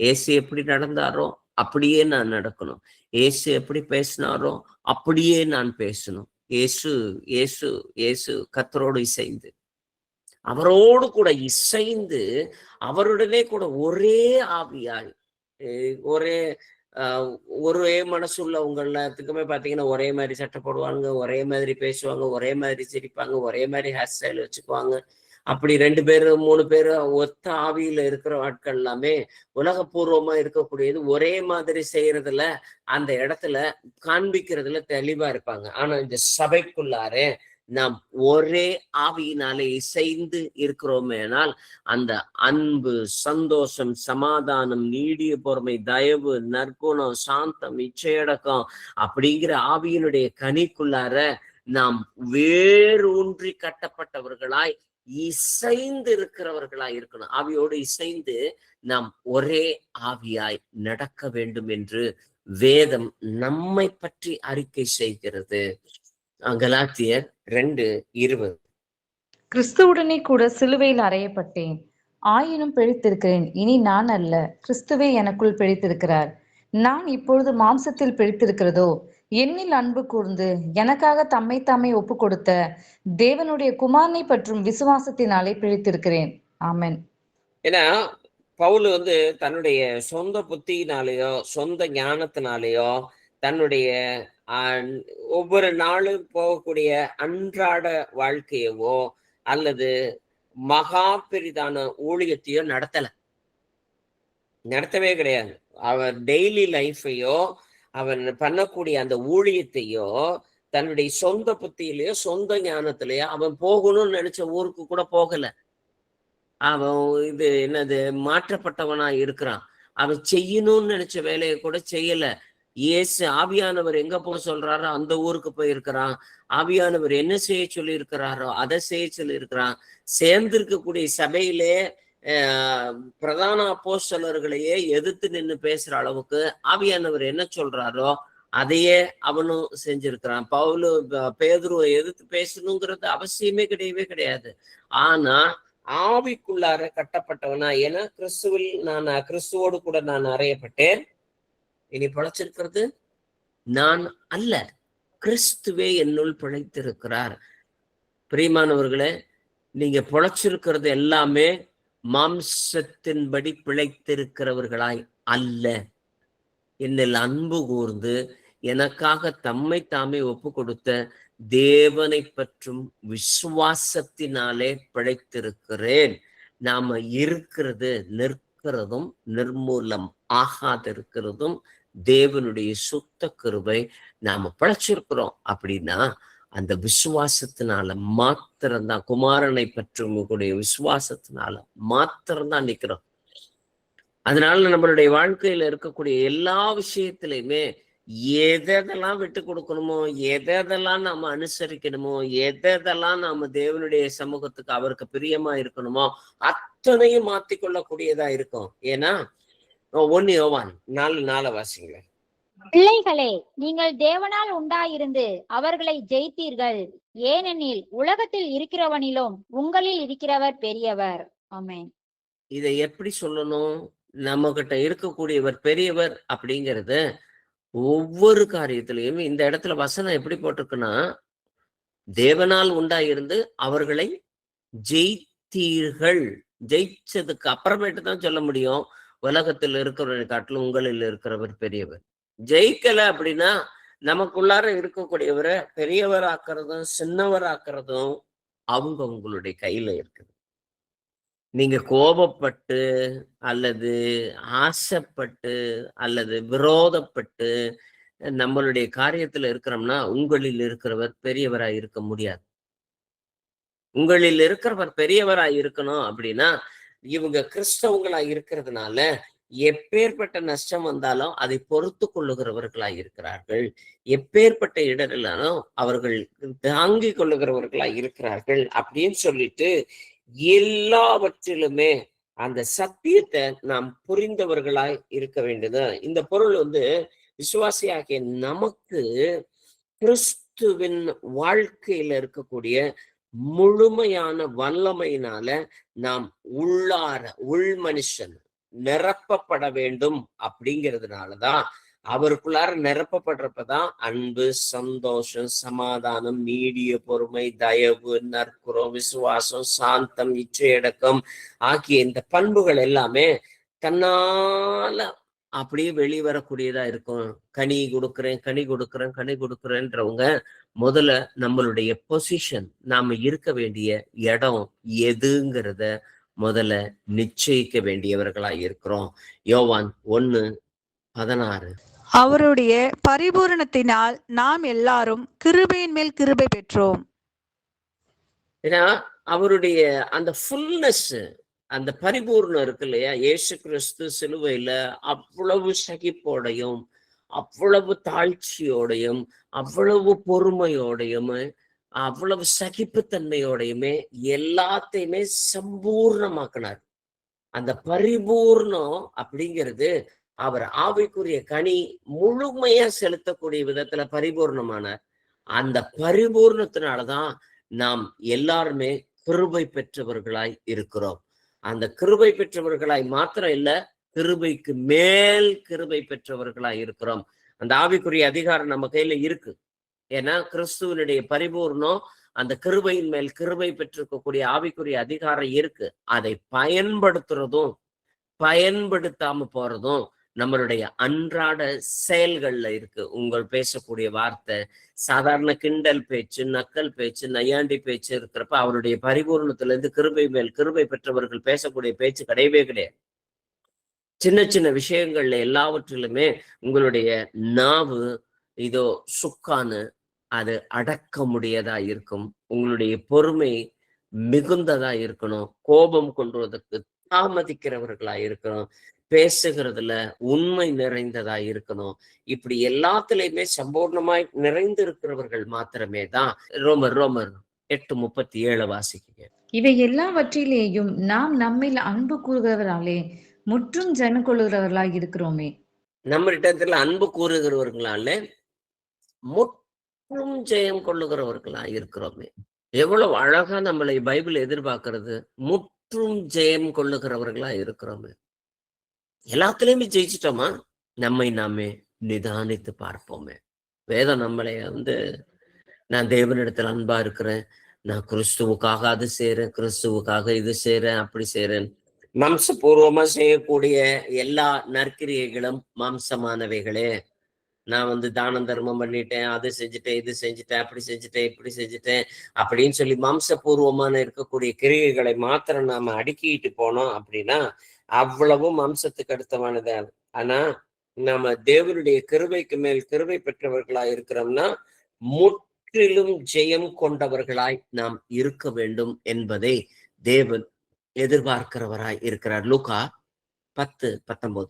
இயேசு எப்படி நடந்தாரோ அப்படியே நான் நடக்கணும். இயேசு எப்படி பேசினாரோ அப்படியே நான் பேசணும். இயேசு இயேசு இயேசு கர்த்தரோடு இசைந்து, அவரோடு கூட இசைந்து, அவருடனே கூட ஒரே ஆவியாய், ஒரே மனசு உள்ளவங்க எல்லாத்துக்குமே பாத்தீங்கன்னா ஒரே மாதிரி சட்டை போடுவாங்க, ஒரே மாதிரி பேசுவாங்க, ஒரே மாதிரி சிரிப்பாங்க, ஒரே மாதிரி ஹேர் ஸ்டைல் வச்சுக்குவாங்க. அப்படி 2 பேரு 3 பேரு ஒத்த ஆவியில இருக்கிற ஆட்கள் எல்லாமே உலகபூர்வமா இருக்கக்கூடியது ஒரே மாதிரி செய்யறதுல, அந்த இடத்துல காண்பிக்கிறதுல தெளிவா இருப்பாங்க. ஆனா இந்த சபைக்குள்ளாரே நாம் ஒரே ஆவியினாலே இசைந்து இருக்கிறோமேனால் அந்த அன்பு, சந்தோஷம், சமாதானம், நீடிய பொறுமை, தயவு, நற்குணம், சாந்தம், இச்சையடக்கம் அப்படிங்கிற ஆவியினுடைய கனிக்குள்ளார நாம் வேரூன்றி கட்டப்பட்டவர்களாய் இசைந்து இருக்கிறவர்களாய் இருக்கணும். ஆவியோடு இசைந்து நாம் ஒரே ஆவியாய் நடக்க வேண்டும் என்று வேதம் நம்மை பற்றி அறிக்கை செய்கிறது. கலாத்தியர் 2:20. கிறிஸ்துவுடனே கூட சிலுவையில் அறையப்பட்டேன், ஆயினும் பிழைத்திருக்கிறேன். இனி நான் அல்ல, கிறிஸ்துவே எனக்குள் பிழைத்திருக்கிறார். நான் இப்பொழுது மாம்சத்தில் பிழைத்திருக்கிறதோ, என்னில் அன்பு கூர்ந்து எனக்காக தம்மை தாமே ஒப்பு கொடுத்த தேவனுடைய குமாரனை பற்றும் விசுவாசத்தினாலே பிழைத்திருக்கிறேன். ஆமென். ஏன்னா பவுல் தன்னுடைய சொந்த புத்தியினாலேயோ சொந்த ஞானத்தினாலேயோ தன்னுடைய ஒவ்வொரு நாளும் போகக்கூடிய அன்றாட வாழ்க்கையவோ அல்லது மகா பெரிதான ஊழியத்தையோ நடத்தவே கிடையாது. அவர் டெய்லி லைஃபையோ அவன் பண்ணக்கூடிய அந்த ஊழியத்தையோ தன்னுடைய சொந்த புத்தியிலேயோ சொந்த ஞானத்திலேயோ அவன் போகணும்னு நினைச்ச ஊருக்கு கூட போகல. அவன் மாற்றப்பட்டவனா இருக்கிறான். அவன் செய்யணும்னு நினைச்ச வேலையை கூட செய்யல. இயேசு ஆவியானவர் எங்க போக சொல்றாரோ அந்த ஊருக்கு போயிருக்கிறான். ஆவியானவர் என்ன செய்ய சொல்லி இருக்கிறாரோ அதை செய்ய சொல்லி இருக்கிறான். சேர்ந்திருக்கக்கூடிய சபையிலே பிரதான அப்போஸ்தலர்களையே எதிர்த்து நின்று பேசுற அளவுக்கு ஆவியானவர் என்ன சொல்றாரோ அதையே அவனும் செஞ்சிருக்கிறான். பவுலு பேதுருவை எதிர்த்து பேசணுங்கிறது அவசியமே கிடையவே கிடையாது. ஆனா ஆவிக்குள்ளார கட்டப்பட்டவனா, ஏன்னா கிறிஸ்துவோடு கூட நான் அறையப்பட்டேன். இனி பிழைச்சிருக்கிறது நான் அல்ல, கிறிஸ்துவே என்னுள் பிழைத்திருக்கிறார். பிரியமானவர்களே, நீங்க பிழைச்சிருக்கிறது எல்லாமே மாம்சத்தின்படி பிழைத்திருக்கிறவர்களாய் அல்ல, என்னில் அன்பு கூர்ந்து எனக்காக தம்மை தாமே ஒப்பு கொடுத்த தேவனை பற்றும் விசுவாசத்தினாலே பிழைத்திருக்கிறேன். நாம இருக்கிறது நிற்கிறதும் நிர்மூலம் ஆகாதிருக்கிறதும் தேவனுடைய சுத்த கிருபை. நாம பிழைச்சிருக்கிறோம் அப்படின்னா அந்த விசுவாசத்தினால மாத்திரம்தான், குமாரனை பற்றும் கூடிய விசுவாசத்தினால மாத்திரம்தான் நிக்கிறோம். அதனால நம்மளுடைய வாழ்க்கையில இருக்கக்கூடிய எல்லா விஷயத்திலையுமே எதெல்லாம் விட்டு கொடுக்கணுமோ, எதெல்லாம் நாம அனுசரிக்கணுமோ, எதெல்லாம் நாம தேவனுடைய சமூகத்துக்கு அவருக்கு பிரியமா இருக்கணுமோ அத்தனையும் மாத்திக்கொள்ளக்கூடியதா இருக்கும். ஏன்னா 1 யோவான் 4:4 வாசிங்க. பிள்ளைகளே, நீங்கள் தேவனால் உண்டாயிருந்து அவர்களை ஜெயித்தீர்கள், ஏனெனில் உலகத்தில் இருக்கிறவனிலும் உங்களில் இருக்கிறவர் பெரியவர். ஆமென். இதை எப்படி சொல்லணும்? நம்ம கிட்ட இருக்கக்கூடியவர் பெரியவர் அப்படிங்கிறது ஒவ்வொரு காரியத்திலையும் இந்த இடத்துல வசனம் எப்படி போட்டிருக்குன்னா, தேவனால் உண்டாயிருந்து அவர்களை ஜெயித்தீர்கள். ஜெயிச்சதுக்கு அப்புறமேட்டு தான் சொல்ல முடியும் உலகத்தில் இருக்கிறவரை காட்டிலும் உங்களில் இருக்கிறவர் பெரியவர். ஜெயிக்கல அப்படின்னா நமக்குள்ளார இருக்கக்கூடியவரை பெரியவராக்குறதும் சின்னவராக்குறதும் உங்களுடைய கையில இருக்குது. நீங்க கோபப்பட்டு அல்லது ஆசைப்பட்டு அல்லது விரோதப்பட்டு நம்மளுடைய காரியத்துல இருக்கிறோம்னா உங்களில் இருக்கிறவர் பெரியவராய் இருக்க முடியாது. உங்களில் இருக்கிறவர் பெரியவராய் இருக்கணும் அப்படின்னா இவங்க கிறிஸ்தவங்களா இருக்கிறதுனால எப்பேற்பட்ட நஷ்டம் வந்தாலும் அதை பொறுத்து கொள்ளுகிறவர்களாய் இருக்கிறார்கள். எப்பேற்பட்ட இடரிலாலும் அவர்கள் தாங்கிக் கொள்ளுகிறவர்களாய் இருக்கிறார்கள் அப்படின்னு சொல்லிட்டு எல்லாவற்றிலுமே அந்த சத்தியத்தை நாம் புரிந்தவர்களாய் இருக்க வேண்டியது. இந்த பொருள் விசுவாசியாகிய நமக்கு கிறிஸ்துவின் வாழ்க்கையில இருக்கக்கூடிய முழுமையான வல்லமையினால நாம் உள் மனுஷன் நிரப்பப்பட வேண்டும். அப்படிங்கிறதுனாலதான் அவருக்குள்ளார நிரப்பப்படுறப்பதான் அன்பு, சந்தோஷம், சமாதானம், நீடிய பொறுமை, தயவு, நற்குணம், விசுவாசம், சாந்தம், இச்சையடக்கம் ஆகிய இந்த பண்புகள் எல்லாமே தன்னால அப்படியே வெளிவரக்கூடியதா இருக்கும். கனி கொடுக்குறேன்றவங்க முதல்ல நம்மளுடைய பொசிஷன், நாம இருக்க வேண்டிய இடம் எதுங்கிறத முதல்ல நிச்சயிக்க வேண்டியவர்களா இருக்கிறோம். யோவான் 1:16. அவருடைய பரிபூரணத்தினால் நாம் எல்லாரும் கிருபையின் மேல் கிருபை பெற்றோம். ஏன்னா அவருடைய அந்த ஃபுல்னஸ், அந்த பரிபூர்ணம் இருக்கு இல்லையா, இயேசு கிறிஸ்து சிலுவையில அவ்வளவு சகிப்போடையும் அவ்வளவு தாழ்ச்சியோடையும் அவ்வளவு பொறுமையோடையும் அவ்வளவு சகிப்புத்தன்மையோடையுமே எல்லாத்தையுமே சம்பூர்ணமாக்கினார். அந்த பரிபூர்ணம் அப்படிங்கிறது அவர் ஆவிக்குரிய கனி முழுமையா செலுத்தக்கூடிய விதத்துல பரிபூர்ணமானார். அந்த பரிபூர்ணத்தினாலதான் நாம் எல்லாருமே கிருபை பெற்றவர்களாய் இருக்கிறோம். அந்த கிருபை பெற்றவர்களாய் மாத்திரம் இல்ல, கிருபைக்கு மேல் கிருபை பெற்றவர்களாய் இருக்கிறோம். அந்த ஆவிக்குரிய அதிகாரம் நம்ம கையில இருக்கு. ஏன்னா கிறிஸ்துவனுடைய பரிபூர்ணம் அந்த கிருபையின் மேல் கிருபை பெற்றிருக்கக்கூடிய ஆவிக்குரிய அதிகாரம் இருக்கு. அதை பயன்படுத்துறதும் பயன்படுத்தாம போறதும் நம்மளுடைய அன்றாட செயல்கள்ல இருக்கு. உங்கள் பேசக்கூடிய வார்த்தை, சாதாரண கிண்டல் பேச்சு, நக்கல் பேச்சு, நையாண்டி பேச்சு இருக்கிறப்ப அவருடைய பரிபூர்ணத்துல இருந்து கிருபை மேல் கிருபை பெற்றவர்கள் பேசக்கூடிய பேச்சு கிடையவே கிடையாது. சின்ன சின்ன விஷயங்கள்ல எல்லாவற்றிலுமே உங்களுடைய நாவு இதோ சுக்கானு அது அடக்க முடியதா இருக்கும். உங்களுடைய பொறுமை மிகுந்ததா இருக்கணும். கோபம் கொள்வதற்கு தாமதிக்கிறவர்களா இருக்கணும். பேசுகிறதுல உண்மை நிறைந்ததா இருக்கணும். இப்படி எல்லாத்துலயுமே சம்பூர்ணமாய் நிறைந்து இருக்கிறவர்கள் மாத்திரமே தான். ரோமர் 8:37 வாசிக்கிறேன். இவை எல்லாவற்றிலேயும் நாம் நம்மில் அன்பு கூறுகிறவராலே முற்றும் ஜெயம் கொள்ளுகிறவர்களாய் இருக்கிறோமே. நம்மிடத்துல அன்பு கூறுகிறவர்களால முற்றும் ஜெயம் கொள்ளுகிறவர்களா இருக்கிறோமே. எவ்வளவு அழகா நம்மளை பைபிள் எதிர்பார்க்கிறது. முற்றும் ஜெயம் கொள்ளுகிறவர்களா இருக்கிறோமே. எல்லாத்துலயுமே ஜெயிச்சிட்டோமா? நம்மை நாமே நிதானித்து பார்ப்போமே. வேதம் நம்மளை நான் தேவனிடத்துல அன்பா இருக்கிறேன், நான் கிறிஸ்துவுக்காக அது செய்யறேன், கிறிஸ்துவுக்காக இது செய்யறேன், அப்படி செய்யறேன். மாம்சபூர்வமா செய்யக்கூடிய எல்லா நற்கிரியைகளும் மாம்சமானவைகளே. நான் தானம் தர்மம் பண்ணிட்டேன், அது செஞ்சுட்டேன், இது செஞ்சுட்டேன், அப்படி செஞ்சுட்டேன், இப்படி செஞ்சுட்டேன் அப்படின்னு சொல்லி மாம்சபூர்வமான இருக்கக்கூடிய கிரியைகளை மாத்திரம் நாம அடுக்கிட்டு போனோம் அப்படின்னா அவ்வளவும் மாம்சத்துக்கு அடுத்தமானது. ஆனா நாம தேவனுடைய கிருபைக்கு மேல் கிருபை பெற்றவர்களாய் இருக்கிறோம்னா முற்றிலும் ஜெயம் கொண்டவர்களாய் நாம் இருக்க வேண்டும் என்பதை தேவன் எதிர்பார்க்கிறவராய் இருக்கிறார். லூக்கா 10:19.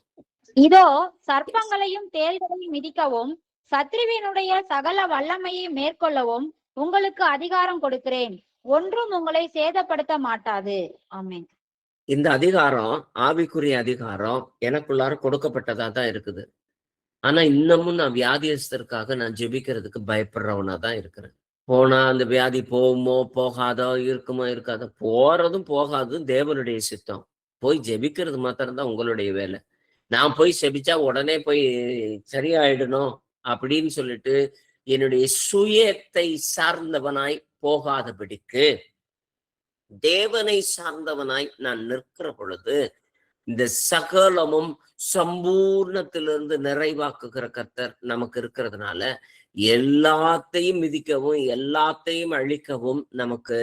இதோ சர்ப்பங்களையும் தேள்களையும் மிதிக்கவும் சத்ருவினுடைய சகல வல்லமையை மேற்கொள்ளவும் உங்களுக்கு அதிகாரம் கொடுக்கிறேன், ஒன்றும் உங்களை சேதப்படுத்த மாட்டாது. ஆமென். இந்த அதிகாரம் ஆவிக்குரிய அதிகாரம் எனக்குள்ளார கொடுக்கப்பட்டதா தான் இருக்குது. ஆனா இன்னமும் நான் வியாதியஸ்தருக்காக நான் ஜெபிக்கிறதுக்கு பயப்படுறவனா தான் இருக்கிறேன். போனா அந்த வியாதி போகுமோ போகாதோ, இருக்குமோ இருக்காதோ, போறதும் போகாதும் தேவனுடைய சித்தம். போய் ஜெபிக்கிறது மாத்திரம்தான் உங்களுடைய வேலை. நான் போய் செபிச்சா உடனே போய் சரியாயிடணும் அப்படின்னு சொல்லிட்டு என்னுடைய சுயத்தை சார்ந்தவனாய் போகாதபடிக்கு தேவனை சார்ந்தவனாய் நான் நிற்கிற பொழுது இந்த சகலமும் சம்பூர்ணத்திலிருந்து நிறைவாக்குகிற கர்த்தர் நமக்கு இருக்கிறதுனால எல்லாத்தையும் மிதிக்கவும் எல்லாத்தையும் அழிக்கவும் நமக்கு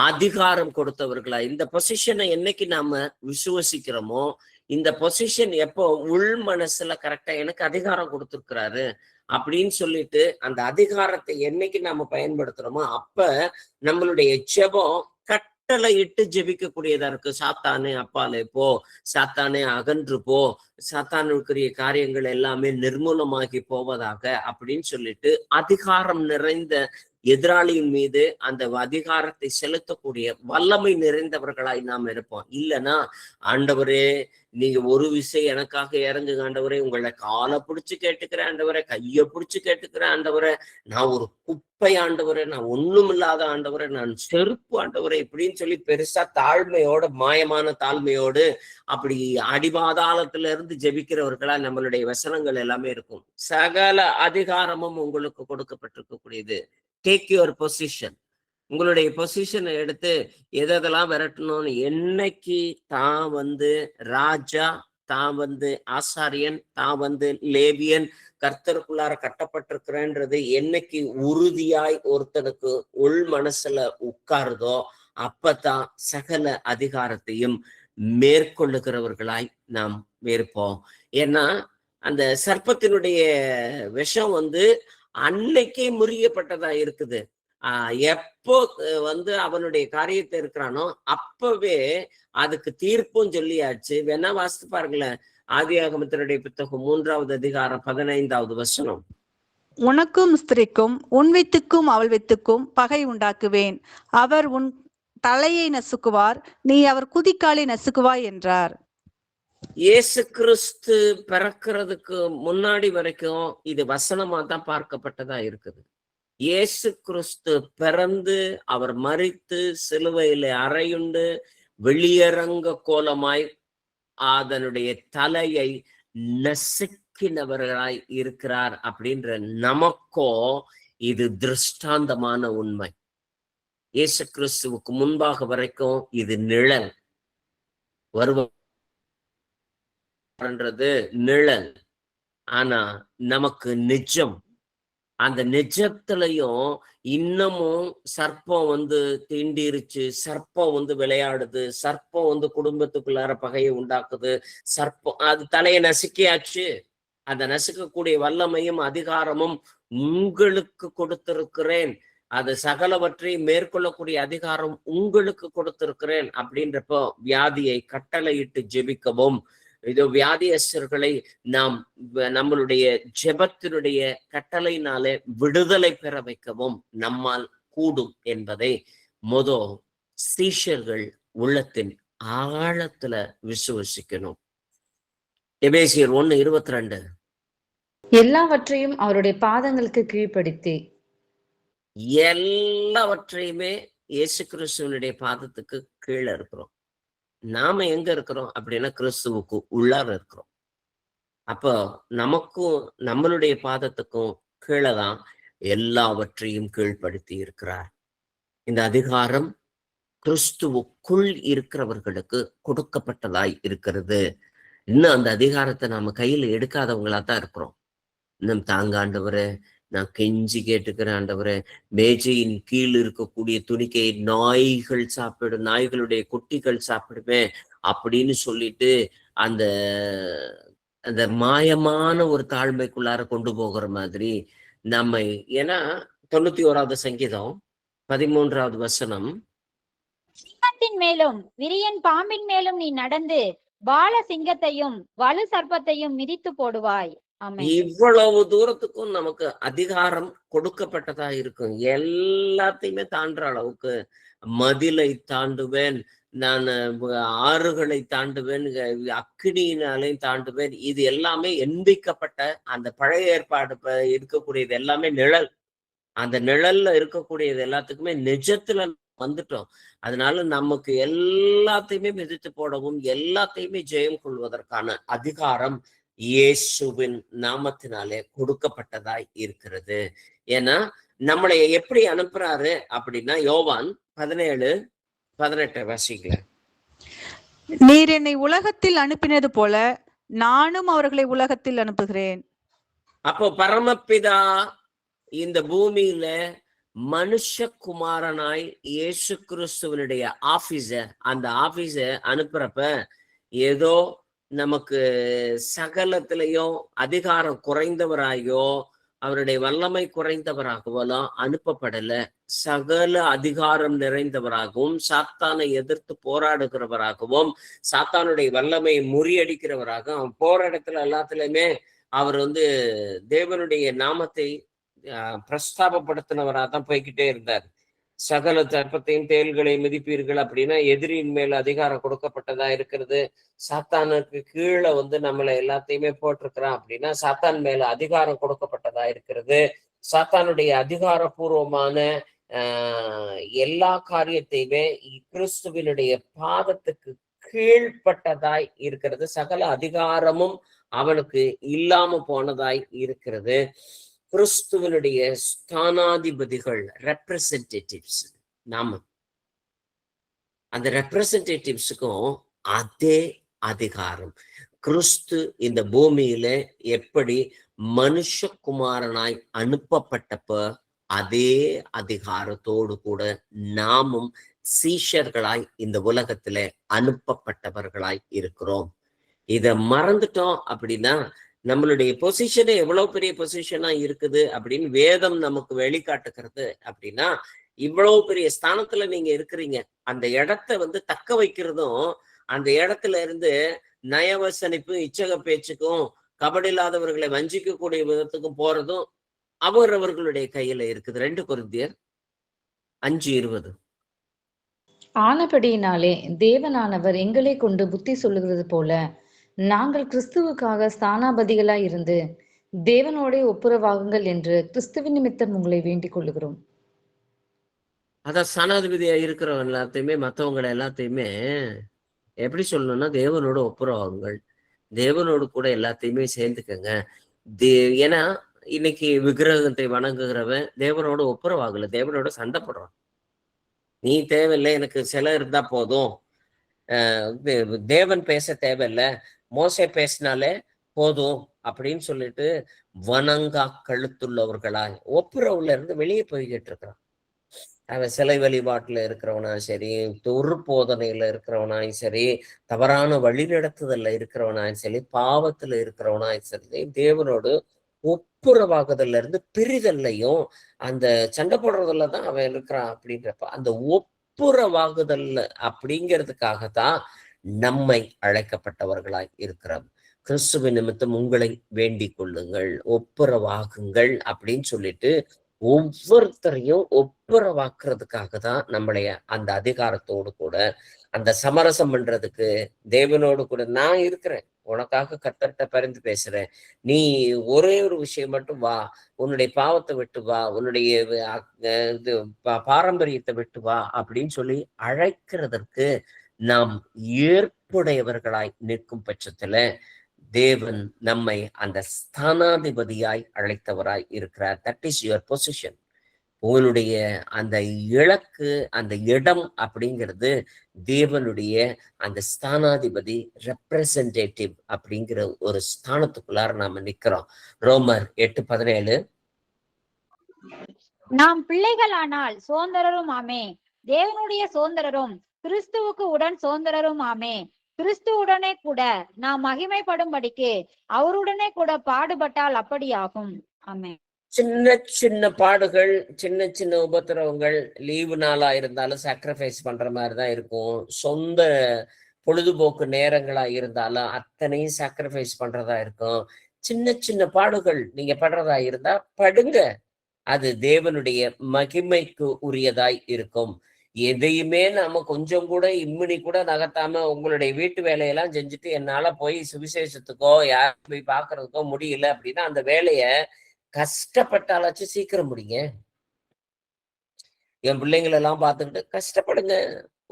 அதிகாரம் கொடுத்தவர்களா. இந்த பொசிஷனை என்னைக்கு நாம விசுவசிக்கிறோமோ, இந்த பொசிஷன் எப்போ உள் மனசுல கரெக்டா எனக்கு அதிகாரம் கொடுத்திருக்கிறாரு அப்படின்னு சொல்லிட்டு அந்த அதிகாரத்தை என்னைக்கு நாம பயன்படுத்துறோமோ அப்ப நம்மளுடைய ஜெபம் கட்டளை இட்டு ஜெபிக்கக்கூடியதா இருக்கு. சாத்தானே அப்பாலே போ, சாத்தானே அகன்று போ, சாத்தானுக்குரிய காரியங்கள் எல்லாமே நிர்மூலமாகி போவதாக அப்படின்னு சொல்லிட்டு அதிகாரம் நிறைந்த எதிராளியின் மீது அந்த அதிகாரத்தை செலுத்தக்கூடிய வல்லமை நிறைந்தவர்களாய் நாம் இருப்போம். இல்லைன்னா ஆண்டவரே நீங்க ஒரு விஷயம் எனக்காக இறங்குங்க ஆண்டவரே, உங்களை காலை பிடிச்சு கேட்டுக்கிறேன் ஆண்டவரே, கையை பிடிச்சு கேட்டுக்கிறேன் ஆண்டவரே, நான் ஒரு குப்பை ஆண்டவரே, நான் ஒண்ணும் இல்லாத ஆண்டவரே, நான் செருப்பு ஆண்டவரே இப்படின்னு சொல்லி பெருசா தாழ்மையோட மாயமான தாழ்மையோடு அப்படி அடிபாதாளத்துல இருந்து ஜெபிக்கிறவர்களா நம்மளுடைய வசனங்கள் எல்லாமே இருக்கும். சகல அதிகாரமும் உங்களுக்கு கொடுக்கப்பட்டிருக்கக்கூடியது. Take your position. உங்களுடைய பொசிஷனை எடுத்து எதெல்லாம் விரட்டணும்னு என்னைக்கு தான் ராஜா, தான் ஆசாரியன், தான் லேவியன் கர்த்தருக்குள்ளார கட்டப்பட்டிருக்கிறேன்றது என்னைக்கு உறுதியாய் ஒருத்தனுக்கு உள் மனசுல உட்காருதோ அப்பதான் சகல அதிகாரத்தையும் மேற்கொள்ளுகிறவர்களாய் நாம் இருப்போம். ஏன்னா அந்த சர்ப்பத்தினுடைய விஷம் அன்னைக்கே முறியப்பட்டதா இருக்குது. எப்போ அவனுடைய காரியத்தை இருக்கிறானோ அப்பவே அதுக்கு தீர்ப்பும் சொல்லியாச்சு. வேணா வாசித்து பாருங்களேன், ஆதியாகமத்தினுடைய புத்தகம் 3வது அதிகாரம் 15வது வசனம். உனக்கும் ஸ்திரீக்கும் உன் வித்துக்கும் அவள் வித்துக்கும் பகை உண்டாக்குவேன், அவர் உன் தலையை நசுக்குவார், நீ அவர் குதிக்காலை நசுக்குவாய் என்றார். இயேசு கிறிஸ்து பிறக்கிறதுக்கு முன்னாடி வரைக்கும் இது வசனமா தான் பார்க்கப்பட்டதா இருக்குது. இயேசு கிறிஸ்து பிறந்து அவர் மரித்து சிலுவையில அறையுண்டு வெளியரங்க கோலமாய் அதனுடைய தலையை நசுக்கினவர்களாய் இருக்கிறார் அப்படின்ற நமக்கோ இது திருஷ்டாந்தமான உண்மை. இயேசு கிறிஸ்துவுக்கு முன்பாக வரைக்கும் இது நிழல், வருவன்றது நிழல். ஆனா நமக்கு நிஜம். அந்த நிஜத்திலையும் இன்னமும் சர்ப்பம் வந்து தீண்டிருச்சு, சர்ப்பம் வந்து விளையாடுது, சர்ப்பம் வந்து குடும்பத்துக்குள்ளார பகையை உண்டாக்குது. சர்ப்பம் அது தலையை நசுக்கியாச்சு. அந்த நசுக்கக்கூடிய வல்லமையும் அதிகாரமும் உங்களுக்கு கொடுத்திருக்கிறேன், அது சகலவற்றையும் மேற்கொள்ளக்கூடிய அதிகாரம் உங்களுக்கு கொடுத்திருக்கிறேன் அப்படின்றப்போ வியாதியை கட்டளையிட்டு ஜெபிக்கவும், இதோ வியாதியஸ்தர்களை நாம் நம்மளுடைய ஜெபத்தினுடைய கட்டளையினாலே விடுதலை பெற வைக்கவும் நம்மால் கூடும் என்பதை சீஷர்கள் உள்ளத்தின் ஆழத்துல விசுவசிக்கணும். எபேசியர் 1:22 எல்லாவற்றையும் அவருடைய பாதங்களுக்கு கீழ்ப்படுத்தி, எல்லாவற்றையுமே இயேசு கிறிஸ்துவனுடைய பாதத்துக்கு கீழே இருக்கிறோம். நாம எங்க இருக்கிறோம் அப்படின்னா கிறிஸ்துவுக்கு உள்ளார இருக்கிறோம். அப்போ நமக்கும் நம்மளுடைய பாதத்துக்கும் கீழே தான் எல்லாவற்றையும் கீழ்ப்படுத்தி இருக்கிறார். இந்த அதிகாரம் கிறிஸ்துவுக்குள் இருக்கிறவர்களுக்கு கொடுக்கப்பட்டதாய் இருக்கிறது. இன்னும் அந்த அதிகாரத்தை நாம கையில எடுக்காதவங்களா தான் இருக்கிறோம். இன்னும் தாங்க ஆண்டவரே, நான் கெஞ்சி கேட்டுக்கிறேன் ஆண்டவரே, மேஜையின் கீழ் இருக்கக்கூடிய துணிக்கையை நாய்கள் சாப்பிடும், நாய்களுடைய குட்டிகள் சாப்பிடுமே அப்படின்னு சொல்லிட்டு அந்த அந்த மாயமான ஒரு தாழ்மைக்குள்ளார கொண்டு போகிற மாதிரி நம்மை. ஏன்னா 91வது சங்கீதம் 13வது வசனம், சிங்கத்தின் மேலும் விரியன் பாம்பின் மேலும் நீ நடந்து பால சிங்கத்தையும் வலு சர்ப்பத்தையும் மிதித்து போடுவாய். இவ்வளவு தூரத்துக்கும் நமக்கு அதிகாரம் கொடுக்கப்பட்டதா இருக்கும். எல்லாத்தையுமே தாண்டுற அளவுக்கு மதிலை தாண்டுவேன், நான் ஆறுகளை தாண்டுவேன், அக்கினியினாலையும் தாண்டுவேன். இது எல்லாமே எண்பிக்கப்பட்ட அந்த பழைய ஏற்பாடு இருக்கக்கூடியது எல்லாமே நிழல். அந்த நிழல்ல இருக்கக்கூடியது எல்லாத்துக்குமே நிஜத்துல வந்துட்டோம். அதனால நமக்கு எல்லாத்தையுமே மிதித்து போடவும் எல்லாத்தையுமே ஜெயம் கொள்வதற்கான அதிகாரம் இயேசுவின் நாமத்தினாலே கொடுக்கப்பட்டதாய் இருக்கிறது. ஏன்னா நம்மளை எப்படி அனுப்புறாரு அப்படின்னா யோவான் 17:18 வாசிக்கல. நீர் என்னை உலகத்தில் அனுப்பினது போல நானும் அவர்களை உலகத்தில் அனுப்புகிறேன். அப்போ பரமபிதா இந்த பூமியில மனுஷகுமாரனாய் இயேசு கிறிஸ்துவனுடைய அந்த ஆபீஸ அனுப்புறப்ப ஏதோ நமக்கு சகலத்திலையும் அதிகாரம் குறைந்தவராயோ அவருடைய வல்லமை குறைந்தவராகவெல்லாம் அனுப்பப்படல. சகல அதிகாரம் நிறைந்தவராகவும் சாத்தானை எதிர்த்து போராடுகிறவராகவும் சாத்தானுடைய வல்லமையை முறியடிக்கிறவராகவும் அவன் போற இடத்துல எல்லாத்துலயுமே அவர் தேவனுடைய நாமத்தை பிரஸ்தாபப்படுத்தினவராக தான் போய்கிட்டே இருந்தார். சகல சர்ப்பத்தையும் தேள்களையும் மிதிப்பீர்கள் அப்படின்னா எதிரியின் மேல அதிகாரம் கொடுக்கப்பட்டதா இருக்கிறது. சாத்தானுக்கு கீழே நம்மளை எல்லாத்தையுமே போட்டிருக்கிறான் அப்படின்னா சாத்தான் மேல அதிகாரம் கொடுக்கப்பட்டதா இருக்கிறது. சாத்தானுடைய அதிகாரபூர்வமான எல்லா காரியத்தையுமே கிறிஸ்துவினுடைய பாதத்துக்கு கீழ்பட்டதாய் இருக்கிறது. சகல அதிகாரமும் அவனுக்கு இல்லாம போனதாய் இருக்கிறது. கிறிஸ்துவனுடைய ஸ்தானாதிபதிகள், ரெப்ரசன்டேட்டிவ்ஸ், நாம அந்த ரெப்ரசன்டேட்டிவ்ஸுக்கும் அதே அதிகாரம். கிறிஸ்து இந்த பூமியில எப்படி மனுஷகுமாரனாய் அனுப்பப்பட்டப்ப அதே அதிகாரத்தோடு கூட நாமும் சீஷர்களாய் இந்த உலகத்துல அனுப்பப்பட்டவர்களாய் இருக்கிறோம். இத மறந்துட்டோம் அப்படின்னா நம்மளுடைய பொசிஷனே எவ்வளவு பெரிய பொசிஷனா இருக்குது அப்படின்னு வேதம் நமக்கு வெளிக்காட்டுகிறது. அப்படின்னா இவ்வளவு பெரிய ஸ்தானத்துல நீங்க இருக்கிறீங்க, அந்த இடத்த தக்க வைக்கிறதும் அந்த இடத்துல இருந்து நயவசனிப்பு இச்சக பேச்சுக்கும் கபடி இல்லாதவர்களை வஞ்சிக்கக்கூடிய விதத்துக்கும் போறதும் அவர்களுடைய கையில இருக்குது. 2 கொரிந்தியர் 5:20. ஆனபடியினாலே தேவனானவர் எங்களை கொண்டு புத்தி சொல்லுகிறது போல நாங்கள் கிறிஸ்துவுக்காக ஸ்தானாபதிகளாய் இருந்து தேவனோட ஒப்புரவாகுங்கள் என்று கிறிஸ்துவின் நிமித்தம் உங்களை வேண்டிக் கொள்ளுகிறோம். அதான் ஸ்தானாதிபதியா இருக்கிறவன் எல்லாத்தையுமே, மற்றவங்களை எல்லாத்தையுமே எப்படி சொல்லணும்னா, தேவனோட ஒப்புரவாகுங்கள், தேவனோடு கூட எல்லாத்தையுமே சேர்ந்துக்கங்க. ஏன்னா இன்னைக்கு விக்கிரகத்தை வணங்குகிறவன் தேவனோட ஒப்புரவாகல, தேவனோட சண்டை போடுறான். நீ தேவையில்லை, எனக்கு சிலை இருந்தா போதும், தேவன் பேச தேவையில்லை, மோசே பேசினாலே போதும் அப்படின்னு சொல்லிட்டு வணங்கா கழுத்துள்ளவர்களாய் ஒப்புரவுல இருந்து வெளியே போய்கிட்டு இருக்கிறான். அவன் சிலை வழிபாட்டுல இருக்கிறவனாயும் சரி, துர்போதனையில இருக்கிறவனாயும் சரி, தவறான வழிநடத்துதல்ல இருக்கிறவனாயும் சரி, பாவத்துல இருக்கிறவனாயும் சரி, தேவனோடு ஒப்புரவாகுதல்ல இருந்து பிரிதல்லையும் அந்த சண்டை போடுறதுல தான் அவன் இருக்கிறான். அப்படின்றப்ப அந்த ஒப்புரவாகுதல்ல அப்படிங்கிறதுக்காகத்தான் நம்மை அழைக்கப்பட்டவர்களாய் இருக்கிறோம். கிறிஸ்துவ நிமித்தம் உங்களை வேண்டிக் கொள்ளுங்கள், ஒப்புரவாகுங்கள் அப்படின்னு சொல்லிட்டு ஒவ்வொருத்தரையும் ஒப்புரவாக்குறதுக்காக தான் நம்மளைய அந்த அதிகாரத்தோடு கூட அந்த சமரசம் பண்றதுக்கு தேவனோடு கூட நான் இருக்கிறேன், உனக்காக கர்த்தர்ட்ட பரிந்து பேசுறேன், நீ ஒரே ஒரு விஷயம் மட்டும் வா, உன்னுடைய பாவத்தை விட்டு வா, உன்னுடைய இது பாரம்பரியத்தை விட்டு வா அப்படின்னு சொல்லி அழைக்கிறதற்கு நாம் ஏற்புடையவர்களாய் நிற்கும் பட்சத்துல தேவன் நம்மை அந்த ஸ்தானாதிபதியாய் அழைத்தவராய் இருக்கிறார். That is your position. உங்களுடைய அந்த இலக்கு, அந்த இடம் அப்படிங்கிறது தேவனுடைய அந்த ஸ்தானாதிபதி ரெப்ரசன்டேட்டிவ் அப்படிங்கிற ஒரு ஸ்தானத்துக்குள்ளார நாம நிக்கிறோம். ரோமர் 8:17, நாம் பிள்ளைகளானால் சுதந்திரரும் ஆமே, தேவனுடைய சுதந்திரரும், கிறிஸ்துவுக்கு உடன் சுதந்திரரும் ஆமே, கிறிஸ்துவுடனே கூட நாம் மகிமைப்படும்படிக்கு அவருடனே கூட பாடுபட்டால் அப்படியாகும். ஆமே. சின்ன சின்ன பாடுகள், சின்ன சின்ன உபத்திரவங்கள், லீவு நாளா இருந்தாலும் சாக்ரிஃபைஸ் பண்ற மாதிரிதான் இருக்கும். சொந்த பொழுதுபோக்கு நேரங்களா இருந்தாலும் அத்தனையும் சாக்ரிஃபைஸ் பண்றதா இருக்கும். சின்ன சின்ன பாடுகள் நீங்க படுறதா இருந்தா படுங்க, அது தேவனுடைய மகிமைக்கு உரியதாய் இருக்கும். எதையுமே நாம கொஞ்சம் கூட இம்மினி கூட நகர்த்தாம உங்களுடைய வீட்டு வேலையெல்லாம் செஞ்சுட்டு என்னால போய் சுவிசேஷத்துக்கோ யாரும் போய் பாக்குறதுக்கோ முடியல அப்படின்னா அந்த வேலைய கஷ்டப்பட்டாலாச்சும் சீக்கிரம் முடிங்க. என் பிள்ளைங்களை எல்லாம் பார்த்துக்கிட்டு கஷ்டப்படுங்க.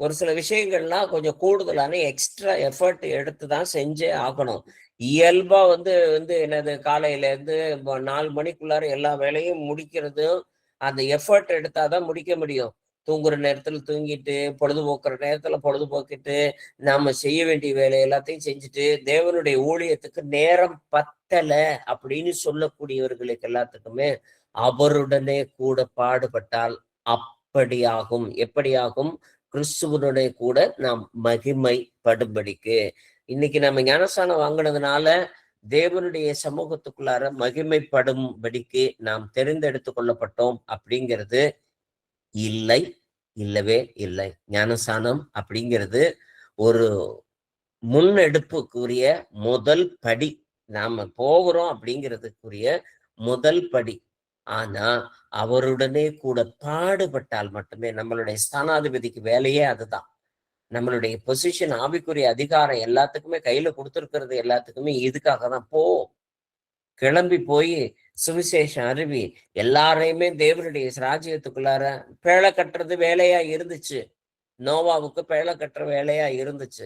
ஒரு சில விஷயங்கள்லாம் கொஞ்சம் கூடுதலான எக்ஸ்ட்ரா எஃபர்ட் எடுத்துதான் செஞ்சே ஆகணும். இயல்பா வந்து என்னது காலையில இருந்து 4 மணிக்குள்ளார எல்லா வேலையும் முடிக்கிறதும் அந்த எஃபர்ட் எடுத்தாதான் முடிக்க முடியும். தூங்குற நேரத்துல தூங்கிட்டு, பொழுதுபோக்குற நேரத்துல பொழுதுபோக்கிட்டு, நாம செய்ய வேண்டிய வேலை எல்லாத்தையும் செஞ்சுட்டு தேவனுடைய ஊழியத்துக்கு நேரம் பத்தல அப்படின்னு சொல்லக்கூடியவர்களுக்கு எல்லாத்துக்குமே அவருடனே கூட பாடுபட்டால் அப்படியாகும். எப்படியாகும்? கிறிஸ்துவனுடைய கூட நாம் மகிமைப்படும்படிக்கு. இன்னைக்கு நம்ம ஞானஸ்தானம் வாங்கினதுனால தேவனுடைய சமூகத்துக்குள்ளார மகிமைப்படும்படிக்கு நாம் தெரிந்தெடுத்து கொள்ளப்பட்டோம் அப்படிங்கிறது இல்லை, இல்லவே இல்லை. ஞானஸ்தானம் அப்படிங்கிறது ஒரு முன்னெடுப்புக்குரிய முதல் படி. நாம போகிறோம் அப்படிங்கிறதுக்குரிய முதல் படி. ஆனா அவருடனே கூட பாடுபட்டால் மட்டுமே, நம்மளுடைய ஸ்தானாதிபதிக்கு வேலையே அதுதான். நம்மளுடைய பொசிஷன், ஆவிக்குரிய அதிகாரம் எல்லாத்துக்குமே கையில கொடுத்துருக்கிறது எல்லாத்துக்குமே இதுக்காக தான். கிளம்பி போய் சுவிசேஷம் அறிவி, எல்லாரையுமே தேவனுடைய ராஜ்யத்துக்குள்ளார பேழை கட்டுறது வேலையா இருந்துச்சு. நோவாவுக்கு பேழை கட்டுற வேலையா இருந்துச்சு.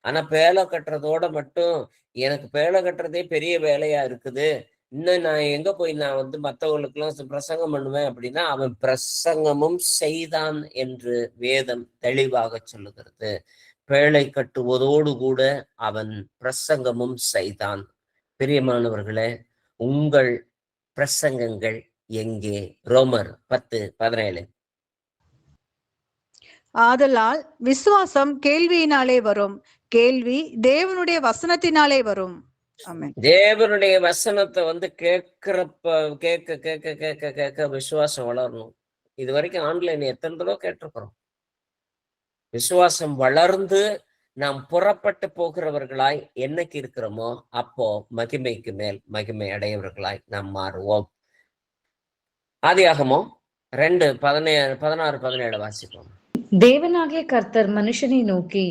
ஆனா பேழை கட்டுறதோட மட்டும் எனக்கு பேழை கட்டுறதே பெரிய வேலையா இருக்குது, இன்னும் நான் எங்க போய் நான் மற்றவங்களுக்கு எல்லாம் பிரசங்கம் பண்ணுவேன் அப்படின்னா, அவன் பிரசங்கமும் செய்தான் என்று வேதம் தெளிவாக சொல்லுகிறது. பேழை கட்டுவதோடு கூட அவன் பிரசங்கமும் செய்தான். பிரியமானவர்களே, உங்கள் பிரசங்கங்கள் எங்கே? ரோமர் 10:17. ஆதலால் விசுவாசம் கேள்வியினாலே வரும், கேள்வி தேவனுடைய வசனத்தினாலே வரும். ஆமென். தேவனுடைய வசனத்தை கேட்கிறப்ப கேட்க கேட்க கேட்க கேட்க விசுவாசம் வளரணும். இது வரைக்கும் ஆன்லைன் எத்தனை தடவை கேட்டிருக்கிறோம். விசுவாசம் வளர்ந்து நாம் புறப்பட்டு போகிறவர்களாய் என்னைக்கு இருக்கிறோமோ அப்போ மகிமைக்கு மேல் மகிமை அடையவர்களாய் நாம் மாறுவோம். ஆதியாகமம் 2:16-17 வாசிப்போம். தேவனாகிய கர்த்தர் மனுஷனை நோக்கி,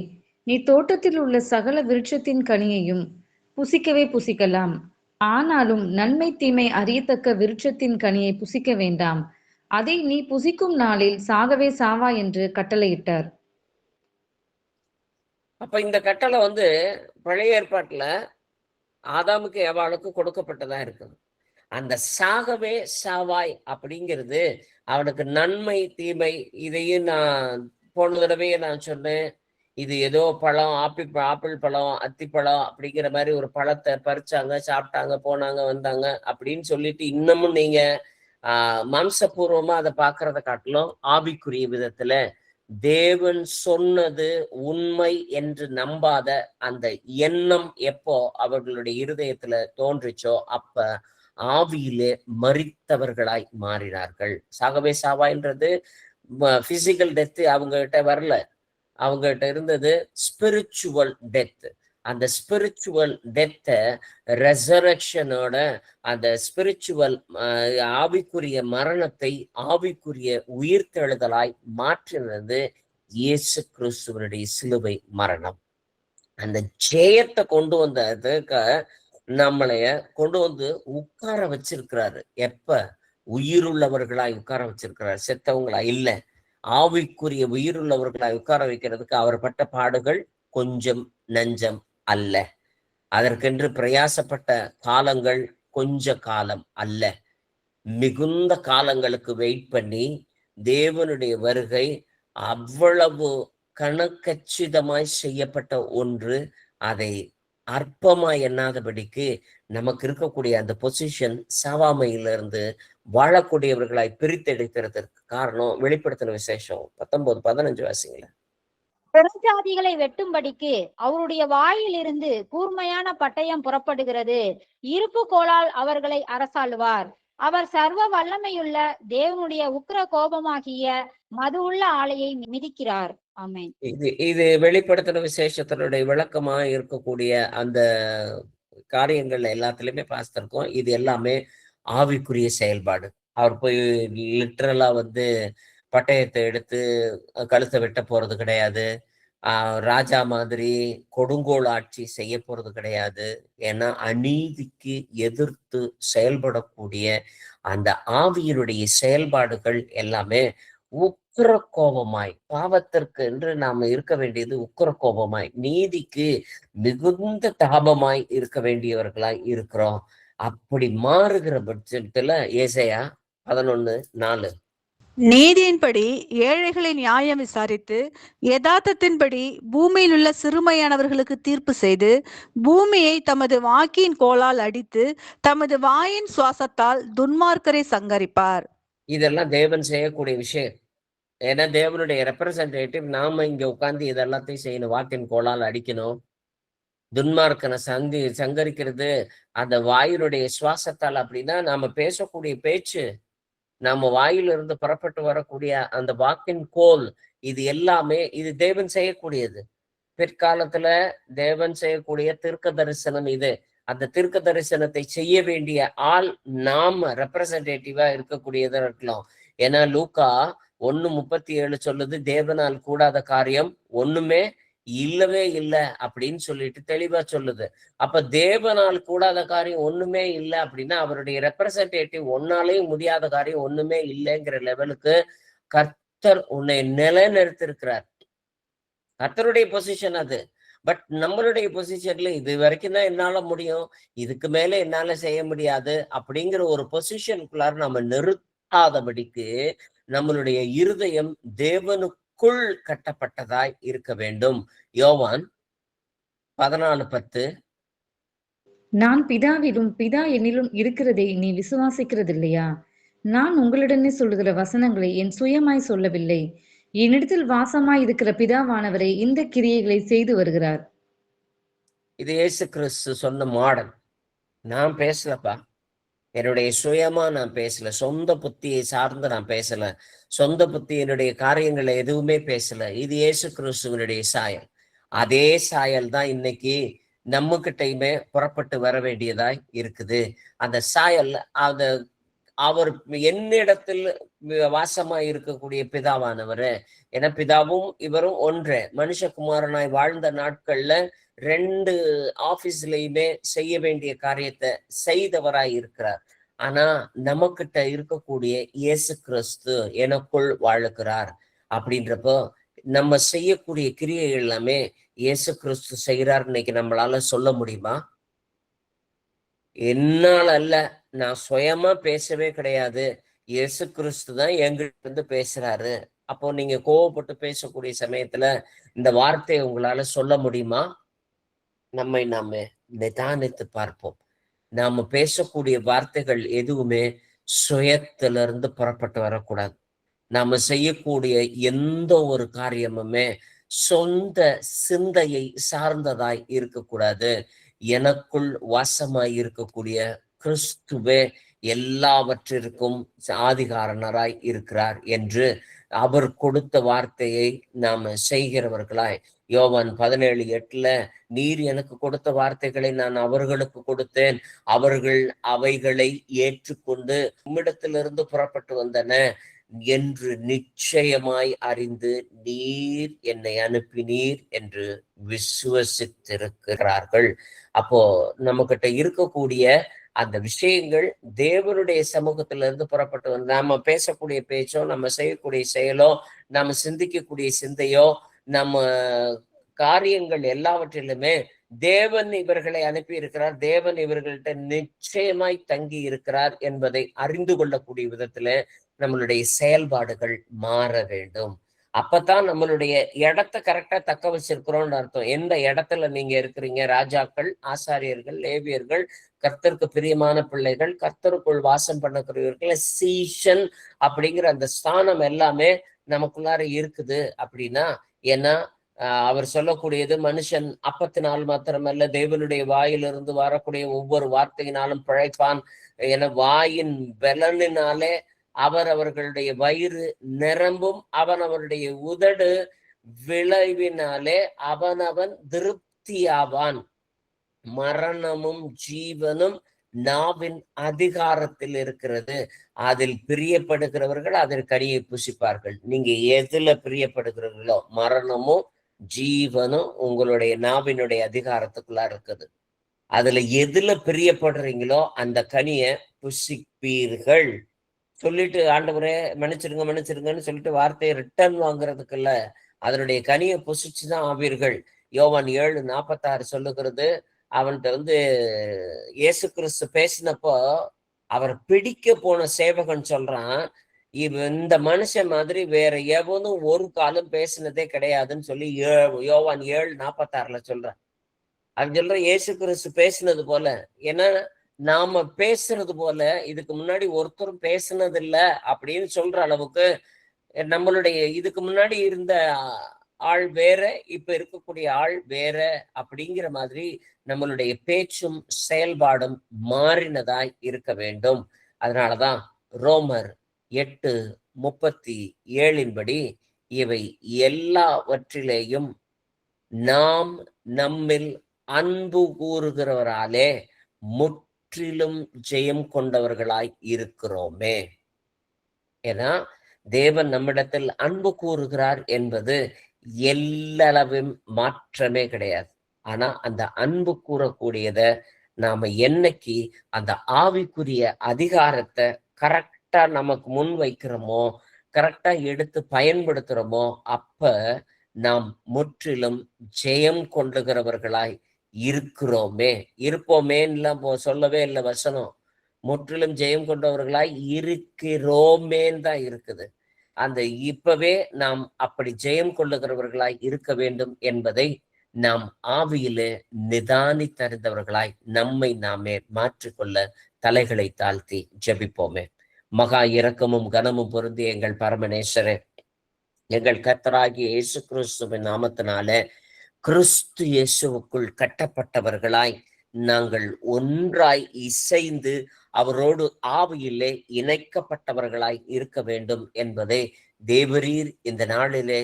நீ தோட்டத்தில் உள்ள சகல விருட்சத்தின் கனியையும் புசிக்கவே புசிக்கலாம், ஆனாலும் நன்மை தீமை அறியத்தக்க விருட்சத்தின் கனியை புசிக்க வேண்டாம், அதை நீ புசிக்கும் நாளில் சாகவே சாவா என்று கட்டளையிட்டார். அப்ப இந்த கட்டளை பழைய ஏற்பாட்டுல ஆதாமுக்கு ஏவாளுக்கு கொடுக்கப்பட்டதா இருக்குது. அந்த சாகவே சாவாய் அப்படிங்கிறது அவனுக்கு நன்மை தீமை. இதையும் நான் போன தடவையே நான் சொன்னேன். இது ஏதோ பழம், ஆப்பிள் பழம், அத்திப்பழம் அப்படிங்கிற மாதிரி ஒரு பழத்தை பறிச்சாங்க, சாப்பிட்டாங்க, போனாங்க, வந்தாங்க அப்படின்னு சொல்லிட்டு இன்னமும் நீங்க மாம்சபூர்வமா அதை பார்க்கறத காட்டிலும் ஆவிக்குரிய விதத்துல தேவன் சொன்னது உண்மை என்று நம்பாத அந்த எண்ணம் எப்போ அவர்களுடைய இருதயத்துல தோன்றுச்சோ அப்ப ஆவியிலே மரித்தவர்களாய் மாறினார்கள். சாகவே சாவாயின்றது பிசிக்கல் டெத்து அவங்க கிட்ட வரல, அவங்க கிட்ட இருந்தது ஸ்பிரிச்சுவல் டெத். அந்த ஸ்பிரிச்சுவல் டெத்தை ரெசரக்ஷனோட அந்த ஸ்பிரிச்சுவல் ஆவிக்குரிய மரணத்தை ஆவிக்குரிய உயிர்த்தெழுதலாய் மாற்றினது இயேசு கிறிஸ்துவனுடைய சிலுவை மரணம். அந்த ஜெயத்தை கொண்டு வந்ததுக்கு நம்மளைய கொண்டு உட்கார வச்சிருக்கிறாரு. எப்ப? உயிருள்ளவர்களாய் உட்கார வச்சிருக்கிறாரு, செத்தவங்களா இல்ல. ஆவிக்குரிய உயிருள்ளவர்களாய் உட்கார வைக்கிறதுக்கு அவர் பட்ட பாடுகள் கொஞ்சம் நஞ்சம் அல்ல. அதற்கென்று பிரயாசப்பட்ட காலங்கள் கொஞ்ச காலம் அல்ல. மிகுந்த காலங்களுக்கு வெயிட் பண்ணி தேவனுடைய வருகை அவ்வளவு கணக்கச்சிதமாய் செய்யப்பட்ட ஒன்று. அதை அற்பமா எண்ணாதபடிக்கு நமக்கு இருக்கக்கூடிய அந்த பொசிஷன் சாவாமையிலிருந்து வாழக்கூடியவர்களாய் பிரித்தெடுக்கிறதுக்கு காரணம் வெளிப்படுத்தின விசேஷம் 19:15 வாசிங்கள. பெருஞ்சாதிகளை வெட்டும்படிக்கு அவருடைய வாயிலிருந்து கூர்மையான பட்டயம் புறப்படுகிறது. இருப்பு கோலால் அவர்களை அரசாளுவார். அவர் சர்வ வல்லமையுள்ள தேவனுடைய உக்கிர கோபமாகிய மது உள்ள ஆலையை மிதிக்கிறார். ஆமென். இது வெளிப்படுத்தின விசேஷத்தினுடைய விளக்கமா இருக்கக்கூடிய அந்த காரியங்கள்ல எல்லாத்துலயுமே பார்த்திருக்கோம். இது எல்லாமே ஆவிக்குரிய செயல்பாடு. அவர் போய் லிட்டரலா பட்டயத்தை எடுத்து கழுத்தை வெட்ட போறது கிடையாது. ராஜா மாதிரி கொடுங்கோல் ஆட்சி செய்ய போறது கிடையாது. ஏன்னா அநீதிக்கு எதிர்த்து செயல்படக்கூடிய அந்த ஆவியினுடைய செயல்பாடுகள் எல்லாமே உக்கிர கோபமாய், பாவத்திற்கு என்று நாம இருக்க வேண்டியது உக்கிர கோபமாய், நீதிக்கு மிகுந்த தாபமாய் இருக்க வேண்டியவர்களாய் இருக்கிறோம். அப்படி மாறுகிற பட்சத்துல ஏசாயா 11:4 நீதியின்படி ஏழைகளை நியாயம் விசாரித்து யதார்த்தத்தின்படி பூமியில் உள்ள சிறுமையானவர்களுக்கு தீர்ப்பு செய்து பூமியை தமது வாக்கின் கோலால் அடித்து தமது வாயின் சுவாசத்தால் துன்மார்க்கரை சங்கரிப்பார். இதெல்லாம் தேவன் செய்யக்கூடிய விஷயம். ஏன்னா தேவனுடைய ரெப்ரசன்டேட்டிவ் நாம இங்க உட்கார்ந்து இதெல்லாத்தையும் செய்யணும். வாக்கின் கோலால் அடிக்கணும், துன்மார்க்கனை சங்கரிக்கிறது அந்த வாயினுடைய சுவாசத்தால். அப்படின்னா நாம பேசக்கூடிய பேச்சு, நம்ம வாயிலிருந்து புறப்பட்டு வரக்கூடிய அந்த வாக்கின் கோல், இது எல்லாமே இது தேவன் செய்யக்கூடியது. பிற்காலத்துல தேவன் செய்யக்கூடிய தீர்க்க தரிசனம் இது. அந்த தீர்க்க தரிசனத்தை செய்ய வேண்டிய ஆள் நாம ரெப்ரசன்டேட்டிவா இருக்கக்கூடியதா இருக்கலாம். ஏன்னா லூக்கா 1:37 சொல்லுது, தேவனால் கூடாத காரியம் ஒண்ணுமே இல்லவே இல்லை அப்படின்னு சொல்லிட்டு தெளிவா சொல்லுது. அப்ப தேவனால் கூடாத காரியம் ஒண்ணுமே இல்லை அப்படின்னா அவருடைய ரெப்ரசன்டேட்டிவ் ஒன்னாலேயும் முடியாத காரியம் ஒண்ணுமே இல்லைங்கிற லெவலுக்கு கர்த்தர் உன்னை நிலைநிறுத்திருக்கிறார். கர்த்தருடைய பொசிஷன் அது. பட் நம்மளுடைய பொசிஷன்ல இது வரைக்கும் தான் என்னால முடியும், இதுக்கு மேல என்னால செய்ய முடியாது அப்படிங்கிற ஒரு பொசிஷனுக்குள்ளார நம்ம நிறுத்தாதபடிக்கு நம்மளுடைய இருதயம் தேவனுக்குள் கட்டப்பட்டதாய் இருக்க வேண்டும். யோவான் 14:10 நான் பிதாவிலும் பிதா என்னிலும் இருக்கிறதை நீ விசுவாசிக்கிறதில்லையா? நான் உங்களிடனே சொல்லுகிற வசனங்களை என் சுயமாய் சொல்லவில்லை. என்னிடத்தில் வாசமாய் இருக்கிற பிதாவானவரை இந்த கிரியைகளை செய்து வருகிறார். இது இயேசு கிறிஸ்து சொன்ன மாடல். நான் பேசலப்பா, என்னுடைய சுயமா நான் பேசல, சொந்த புத்தியை சார்ந்து நான் பேசல, சொந்த புத்தி என்னுடைய காரியங்களை எதுவுமே பேசல. இது இயேசு கிறிஸ்துவனுடைய சாயல். அதே சாயல் தான் இன்னைக்கு நம்ம கிட்டையுமே புறப்பட்டு வர வேண்டியதாய் இருக்குது. அந்த சாயல் அவர் என்னிடத்தில் வாசமாய் இருக்கக்கூடிய பிதாவானவர். என பிதாவும் இவரும் ஒன்றே. மனுஷகுமாரனாய் வாழ்ந்த நாட்கள்ல 2 ஆபீஸ்லயுமே செய்ய வேண்டிய காரியத்தை செய்தவராய் இருக்கிறார். ஆனா நமக்கிட்ட இருக்கக்கூடிய இயேசு கிறிஸ்து எனக்குள் வாழுகிறார் அப்படின்றப்போ நம்ம செய்யக்கூடிய கிரியைகள் எல்லாமே இயேசு கிறிஸ்து செய்கிறார் இன்னைக்கு நம்மளால சொல்ல முடியுமா? என்னால அல்ல, நான் சுயமா பேசவே கிடையாது, இயேசு கிறிஸ்து தான் என்கிட்ட இருந்து பேசுறாரு. அப்போ நீங்க கோவப்பட்டு பேசக்கூடிய சமயத்துல இந்த வார்த்தையை உங்களால சொல்ல முடியுமா? நம்மை நாம நிதானித்து பார்ப்போம். நாம பேசக்கூடிய வார்த்தைகள் எதுவுமே சுயத்திலிருந்து புறப்பட்டு வரக்கூடாது. நாம செய்யக்கூடிய எந்த ஒரு காரியமுமே சொந்த சிந்தையை சார்ந்ததாய் இருக்கக்கூடாது. எனக்குள் வாசமாய் இருக்கக்கூடிய கிறிஸ்துவே எல்லாவற்றிற்கும் ஆதிகாரணராய் இருக்கிறார் என்று அவர் கொடுத்த வார்த்தையை நாம செய்கிறவர்களாய், யோவான் 17:8 நீர் எனக்கு கொடுத்த வார்த்தைகளை நான் அவர்களுக்கு கொடுத்தேன், அவர்கள் அவைகளை ஏற்றுக்கொண்டு உம்மிடத்திலிருந்து புறப்பட்டு வந்தன என்று நிச்சயமாய் அறிந்து நீர் என்னை அனுப்பினீர் என்று விசுவசித்திருக்கிறார்கள். அப்போ நம்ம கிட்ட இருக்கக்கூடிய அந்த விஷயங்கள் தேவனுடைய சமூகத்துல இருந்து புறப்பட்டு வந்து நாம பேசக்கூடிய பேச்சோ, நம்ம செய்யக்கூடிய செயலோ, நம்ம சிந்திக்கக்கூடிய சிந்தையோ, நம்ம காரியங்கள் எல்லாவற்றிலுமே தேவன் இவர்களை அனுப்பி இருக்கிறார், தேவன் இவர்கள்ட்ட நிச்சயமாய் தங்கி இருக்கிறார் என்பதை அறிந்து கொள்ளக்கூடிய விதத்துல நம்மளுடைய செயல்பாடுகள் மாற வேண்டும். அப்பதான் நம்மளுடைய இடத்தை கரெக்டா தக்க வச்சிருக்கிறோம்னு அர்த்தம். எந்த இடத்துல நீங்க இருக்கிறீங்க? ராஜாக்கள், ஆசாரியர்கள், லேவியர்கள், கர்த்தருக்கு பிரியமான பிள்ளைகள், கர்த்தருக்குள் வாசம் பண்ணக்கூடியவர்கள், சீஷன் அப்படிங்கிற அந்த ஸ்தானம் எல்லாமே நமக்குள்ளார இருக்குது அப்படின்னா, ஏன்னா அவர் சொல்லக்கூடியது மனுஷன் அப்பத்தினால் மாத்திரமல்ல தேவனுடைய வாயிலிருந்து வரக்கூடிய ஒவ்வொரு வார்த்தையினாலும் பிழைப்பான் என வாயின் பலனினாலே அவர்களுடைய வயிறு நிரம்பும், அவருடைய உதடு விளைவினாலே அவனவன் திருப்தியாவான். மரணமும் ஜீவனும் நாவின் அதிகாரத்தில் இருக்கிறது, அதில் பிரியப்படுகிறவர்கள் அதில் கனியை புசிப்பார்கள். நீங்க எதுல பிரியப்படுகிறீர்களோ மரணமும் ஜீவனும் உங்களுடைய நாவினுடைய அதிகாரத்துக்குள்ள இருக்குது. அதுல எதுல பிரியப்படுறீங்களோ அந்த கனியை புசிப்பீர்கள். சொல்லிட்டு ஆண்டவரே மன்னிச்சிருங்கன்னு சொல்லிட்டு வார்த்தையை ரிட்டர்ன் வாங்குறதுக்கு இல்ல, அதனுடைய கனியை புசிச்சுதான் ஆவீர்கள். யோவான் 7:46 சொல்லுகிறது. அவன்கிட்ட இயேசு கிறிஸ்து பேசினப்போ அவர் பிடிக்க போன சேவகன் சொல்றான், இந்த மனுஷன் மாதிரி வேற எவனும் ஒரு காலம் பேசினதே கிடையாதுன்னு சொல்லி யோவான் 7:46 சொல்றான். அது சொல்ற இயேசு கிறிஸ்து பேசினது போல. ஏன்னா நாம பேசுறது போல இதுக்கு முன்னாடி ஒருத்தரும் பேசினது இல்ல அப்படின்னு சொல்ற அளவுக்கு நம்மளுடைய இதுக்கு முன்னாடி இருந்த ஆள் வேற, இப்ப இருக்கக்கூடிய ஆள் வேற அப்படிங்கிற மாதிரி நம்மளுடைய பேச்சும் செயல்பாடும் மாறினதாய் இருக்க வேண்டும். அதனாலதான் ரோமர் 8:37 இவை எல்லாவற்றிலேயும் நாம் நம்மில் அன்பு கூறுகிறவராலே முற்றிலும் ஜெயம் கொண்டவர்களாய் இருக்கிறோமே. ஏன்னா தேவன் நம்மிடத்தில் அன்பு கூறுகிறார் என்பது எல்லளவும் மாற்றமே கிடையாது. ஆனா அந்த அன்பு கூறக்கூடியத நாம என்னைக்கு அந்த ஆவிக்குரிய அதிகாரத்தை கரெக்டா நமக்கு முன் வைக்கிறோமோ, கரெக்டா எடுத்து பயன்படுத்துறோமோ, அப்ப நாம் முற்றிலும் ஜெயம் கொண்டுகிறவர்களாய் இருப்போமேன்னு சொல்லவே இல்லை வசனம். முற்றிலும் ஜெயம் கொண்டவர்களாய் இருக்கிறோமேன்னு தான் இருக்குது. அந்த இப்பவே நாம் அப்படி ஜெயம் கொள்ளுகிறவர்களாய் இருக்க வேண்டும் என்பதை நாம் ஆவியிலே நிதானித்தறிந்தவர்களாய் நம்மை நாமே மாற்றிக்கொள்ள தலைகளை தாழ்த்தி ஜெபிப்போமே. மகா இரக்கமும் கனமும் பொருந்தி எங்கள் பரமநேசரே, எங்கள் கர்த்தராகிய இயேசு கிறிஸ்துவின் நாமத்தினால கிறிஸ்து இயேசுவுக்குள் கட்டப்பட்டவர்களாய் நாங்கள் ஒன்றாய் இசைந்து அவரோடு ஆவியிலே இணைக்கப்பட்டவர்களாய் இருக்க வேண்டும் என்பதை தேவரீர் இந்த நாளிலே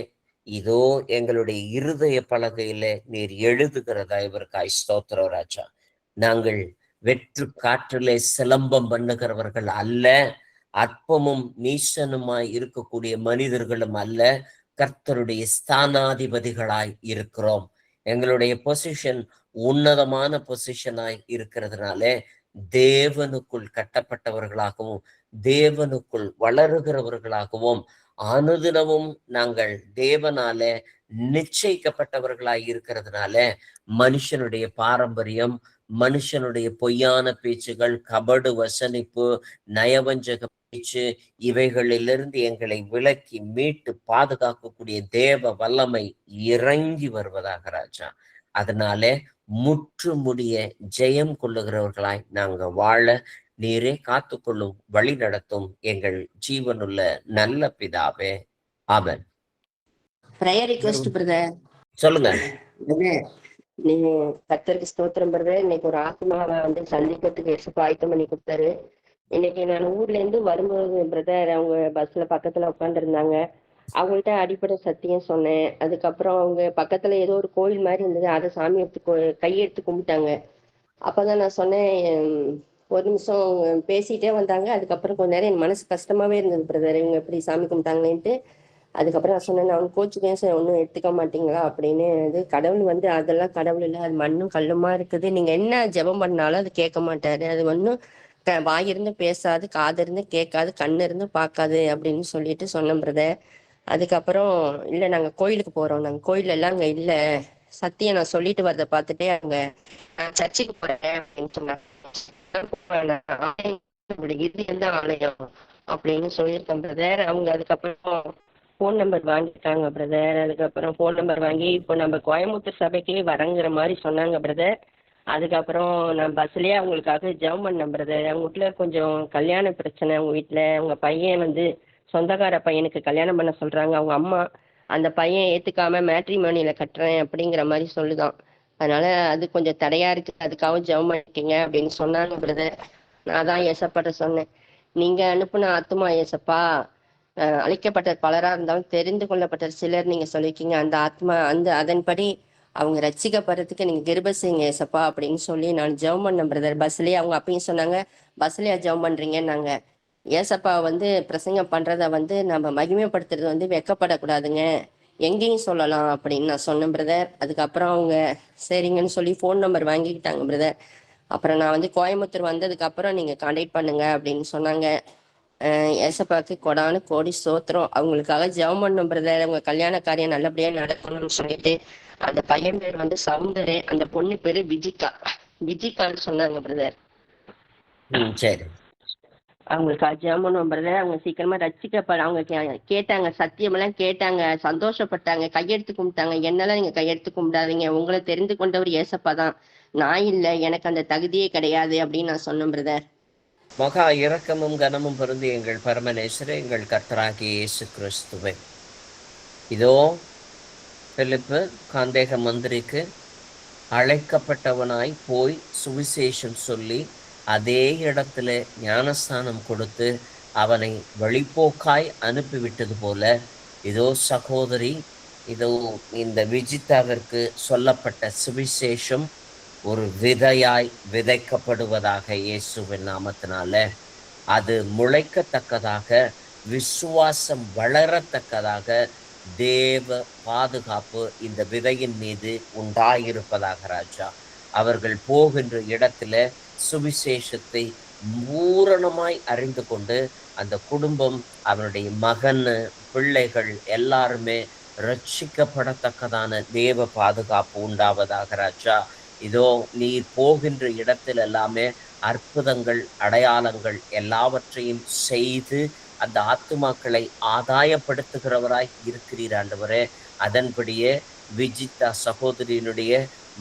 இதோ எங்களுடைய இருதய பலகையிலே நீர் எழுதுகிறதா இவருக்காய் ஸ்தோத்திரம் ராஜா. நாங்கள் வெற்று காற்றிலே சிலம்பம் பண்ணுகிறவர்கள் அல்ல, அற்பமும் நீசனுமாய் இருக்கக்கூடிய மனிதர்களும் அல்ல, கர்த்தருடைய ஸ்தானாதிபதிகளாய் இருக்கிறோம். எங்களுடைய பொசிஷன் உன்னதமான பொசிஷனாய் இருக்கிறதுனால தேவனுக்குள் கட்டப்பட்டவர்களாகவும் தேவனுக்குள் வளருகிறவர்களாகவும் அனுதினமும் நாங்கள் தேவனால நிச்சயிக்கப்பட்டவர்களாய் இருக்கிறதுனால மனுஷனுடைய பாரம்பரியம், மனுஷனுடைய பொய்யான பேச்சுகள், கபடு வசனிப்பு, நயவஞ்சக பேச்சு, இவைகளிலிருந்து எங்களை விலக்கி மீட்டு பாதுகாக்கக்கூடிய தேவ வல்லமை இறங்கி வருவதாக ராஜா. அதனால முற்று முடிய ஜெயம் கொள்ளுகிறவர்களாய் நாங்க வாழ நீரே காத்துக்கொள்ளும், வழி நடத்தும் எங்கள் ஜீவனுள்ள நல்ல பிதாவே. ஆமென். Prayer request brother. சொல்லுங்க. நீங்க கர்த்தருக்கு ஸ்தோத்திரம் பிரதர். இன்னைக்கு ஒரு ஆத்மாவை வந்து சந்திக்கிறதுக்கு இயேசு ஆயத்தம் பண்ணி கொடுத்தாரு. இன்னைக்கு நான் ஊர்ல இருந்து வரும்போது பிரதர் அவங்க பஸ்ல பக்கத்துல உட்காந்துருந்தாங்க. அவங்கள்ட்ட அடிப்படை சத்தியம் சொன்னேன். அதுக்கப்புறம் அவங்க பக்கத்துல ஏதோ ஒரு கோயில் மாதிரி இருந்தது, அதை சாமி எடுத்து கையெடுத்து கும்பிட்டாங்க. அப்பதான் நான் சொன்னேன், ஒரு நிமிஷம் பேசிட்டே வந்தாங்க. அதுக்கப்புறம் கொஞ்ச நேரம் என் மனசு கஷ்டமாவே இருந்தது பிரதர், இவங்க எப்படி சாமி கும்பிட்டாங்களேன்ட்டு. அதுக்கப்புறம் நான் சொன்னேன், நான் கோச்சுக்கேன் சார், ஒன்றும் எடுத்துக்க மாட்டீங்களா அப்படின்னு. அது கடவுள் வந்து அதெல்லாம் கடவுள் இல்லை, அது மண்ணும் கல்லுமா இருக்குது. நீங்க என்ன ஜெபம் பண்ணாலும் அது கேட்க மாட்டாரு. அது ஒன்றும் வாயிருந்து பேசாது, காது இருந்து கேட்காது, கண்ணு இருந்து பார்க்காது அப்படின்னு சொல்லிட்டு சொன்னேன் பிரதர். அதுக்கப்புறம் இல்லை நாங்க கோயிலுக்கு போறோம், நாங்க கோயில் எல்லாம் அங்க இல்ல, சத்தியம் நான் சொல்லிட்டு வரத பார்த்துட்டே அங்க நான் சர்ச்சுக்கு போறேன் அப்படின்னு சொன்னாங்க. இது எந்த ஆலயம் அப்படின்னு சொல்லியிருக்கேன் பிரதர். அவங்க அதுக்கப்புறம் ஃபோன் நம்பர் வாங்கிட்டாங்க பிரதர். அதுக்கப்புறம் ஃபோன் நம்பர் வாங்கி இப்போ நம்ம கோயம்புத்தூர் சபைக்கே வரங்கிற மாதிரி சொன்னாங்க பிரதர். அதுக்கப்புறம் நான் பஸ்லயே அவங்களுக்காக ஜெபம் பண்ணேன் பிரதர். அவங்க வீட்டுல கொஞ்சம் கல்யாண பிரச்சனை. அவங்க வீட்டுல அவங்க பையன் வந்து சொந்தக்கார பையனுக்கு கல்யாணம் பண்ண சொல்றாங்க. அவங்க அம்மா அந்த பையன் ஏத்துக்காம மேட்ரிமோனியில கட்டுறேன் அப்படிங்கிற மாதிரி சொல்லுதான். அதனால அது கொஞ்சம் தடையா இருக்கு, அதுக்காக ஜெபம் பண்ணிக்கங்க அப்படின்னு சொன்னாங்க பிரதர். நான் தான் ஏசப்பாட்ட சொன்னேன், நீங்க அனுப்புன ஆத்துமா ஏசப்பா, அழைக்கப்பட்ட பலரா இருந்தாலும் தெரிந்து கொள்ளப்பட்ட சிலர் நீங்க சொல்லிருக்கீங்க, அந்த ஆத்மா அந்த அதன்படி அவங்க ரட்சிக்கப்படுறதுக்கு நீங்க கிருபை செய்யுங்க ஏசப்பா அப்படின்னு சொல்லி நான் ஜெபம் பண்ணேன் பிரதர். பஸ்லயே அவங்க அப்பயும் சொன்னாங்க, பஸ்லயா ஜெபம் பண்றீங்கன்னாங்க. ஏசப்பா வந்து பிரசங்கம் பண்றத வந்து நம்ம மகிமைப்படுத்துறது வந்து வெக்கப்படக்கூடாதுங்க, எங்கேயும் சொல்லலாம் அப்படின்னு நான் சொன்னேன் பிரதர். அதுக்கப்புறம் அவங்க சரிங்கன்னு சொல்லி ஃபோன் நம்பர் வாங்கிக்கிட்டாங்க பிரதர். அப்புறம் நான் வந்து கோயம்புத்தூர் வந்ததுக்கு அப்புறம் நீங்க கான்டாக்ட் பண்ணுங்க அப்படின்னு சொன்னாங்க. ஏசப்பாக்கு கொடானு கோடி சோத்திரம். அவங்களுக்காக ஜெபம் பண்ணும் பிரதர். அவங்க கல்யாண காரியம் நல்லபடியா நடக்கணும்னு சொல்லிட்டு. அந்த பையன் பேர் வந்து சவுந்தரு, அந்த பொண்ணு பேரு விஜிகான்னு சொன்னாங்க பிரதர். சரி, அவங்களுக்கு ஜெபம் பண்ணுவோம் பிரதர். அவங்க சீக்கிரமா ரட்சிக்கப்பட அவங்க கேட்டாங்க, சத்தியமெல்லாம் கேட்டாங்க, சந்தோஷப்பட்டாங்க, கையெடுத்து கும்பிட்டாங்க. என்னெல்லாம் நீங்க கையெடுத்து கும்பிடாதீங்க, உங்களை தெரிந்து கொண்டவர் ஏசப்பா தான், நான் இல்லை, எனக்கு அந்த தகுதியே கிடையாது அப்படின்னு நான் சொன்னேன் பிரதர். மகா இரக்கமும் கனமும் பொருந்தி எங்கள் பரமநேசரே, எங்கள் கர்த்தராகிய இயேசு கிறிஸ்துவே, இதோ பிலிப்பு காந்தேக மந்திரிக்கு அழைக்கப்பட்டவனாய் போய் சுவிசேஷம் சொல்லி அதே இடத்துல ஞானஸ்தானம் கொடுத்து அவனை வழிபோக்காய் அனுப்பிவிட்டது போல, இதோ சகோதரி, இதோ இந்த விஜிதாவிற்கு சொல்லப்பட்ட சுவிசேஷம் ஒரு விதையாய் விதைக்கப்படுவதாக இயேசுவின் நாமத்தினால. அது முளைக்கத்தக்கதாக, விசுவாசம் வளரத்தக்கதாக தேவ பாதுகாப்பு இந்த விதையின் மீது உண்டாயிருப்பதாக ராஜா. அவர்கள் போகின்ற இடத்துல சுவிசேஷத்தை பூரணமாய் அறிந்து கொண்டு அந்த குடும்பம், அவனுடைய மகன், பிள்ளைகள் எல்லாருமே ரட்சிக்கப்படத்தக்கதான தேவ பாதுகாப்பு உண்டாவதாக ராஜா. இதோ நீர் போகின்ற இடத்தில் எல்லாமே அற்புதங்கள், அடையாளங்கள் எல்லாவற்றையும் செய்து அந்த ஆத்துமாக்களை ஆதாயப்படுத்துகிறவராய் இருக்கிறீர் ஆண்டவரே. அதன்படியே விஜிதா சகோதரியினுடைய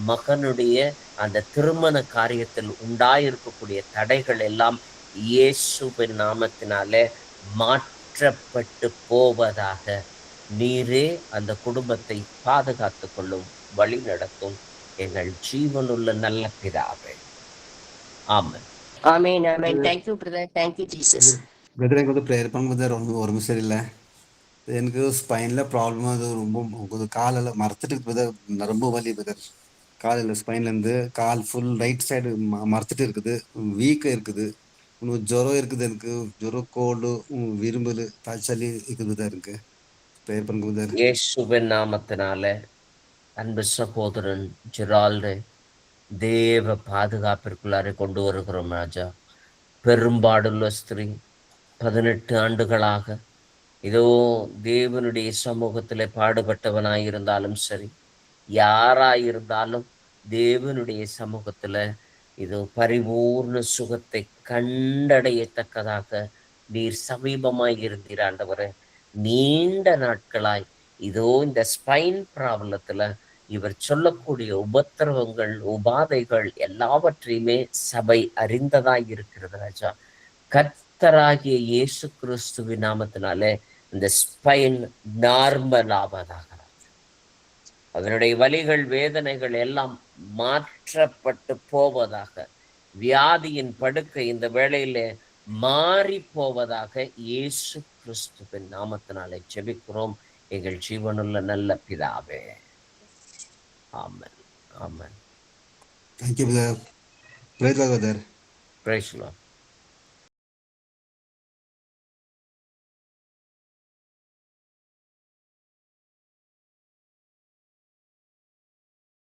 மகனுடைய அந்த திருமண காரியத்தில் உண்டாயிருக்கக்கூடிய தடைகள் எல்லாம் இயேசுவின் நாமத்தினாலே மாற்றப்பட்டு போவதாக. நீரே அந்த குடும்பத்தை பாதுகாத்து கொள்ளும், வழி நடத்தும் எங்கள் ஜீவனுள்ள நல்ல பிதாவே. ஆமென். ஆமென் ஆமென். Thank you brother. Thank you Jesus. Brother எனக்கு வந்து ப்ரேயர் பண்ணும் பிரதர், ஒரு சரியில்லை, எனக்கு ஸ்பைனில் ப்ராப்ளமாக, அது ரொம்ப கொஞ்சம் காலில் மரத்துட்டு பிரதர், ரொம்ப வலி பிரதர். காலில் ஸ்பைன்லேருந்து கால் ஃபுல் ரைட் சைடு மரத்துட்டு இருக்குது, வீக்காக இருக்குது. இன்னும் ஜுரம் இருக்குது, எனக்கு ஜுரம், கோல்டு, விரும்பல், சளி இருக்குது தான் இருக்கு. ப்ரேயர் பண்ணுங்க பிரதர். இயேசுவின் நாமத்தினால அன்பு சகோதரன் ஜெரால்டு தேவ பாதுகாப்பிற்குள்ளாரை கொண்டு வருகிறோம் ராஜா. பெரும்பாடுள்ள ஸ்திரீ 18 ஆண்டுகளாக இதோ தேவனுடைய சமூகத்திலே பாடுபட்டவனாயிருந்தாலும் சரி, யாராயிருந்தாலும் தேவனுடைய சமூகத்துல இதோ பரிபூர்ண சுகத்தை கண்டடையத்தக்கதாக நீர் சமீபமாய் இருந்தீர் ஆண்டவரே. நீண்ட நாட்களாய் இதோ இந்த ஸ்பைன் ப்ராப்ளத்துல இவர் சொல்லக்கூடிய உபத்திரவங்கள், உபாதைகள் எல்லாவற்றையுமே சபை அறிந்ததாய் இருக்கிறது ராஜா. கர்த்தராகிய இயேசு கிறிஸ்துவின் நாமத்தினாலே இந்த ஸ்பைன் நார்மல் ஆவதாக, அதனுடைய வலிகள், வேதனைகள் எல்லாம் மாற்றப்பட்டு போவதாக, வியாதியின் படுக்கை இந்த வேளையிலே மாறி போவதாக இயேசு கிறிஸ்துவின் நாமத்தினாலே ஜெபிக்கிறோம் எங்கள் ஜீவனுள்ள நல்ல பிதாவே. ஆமென், ஆமென். Thank you, brother. Praise the Lord, brother. Praise the Lord.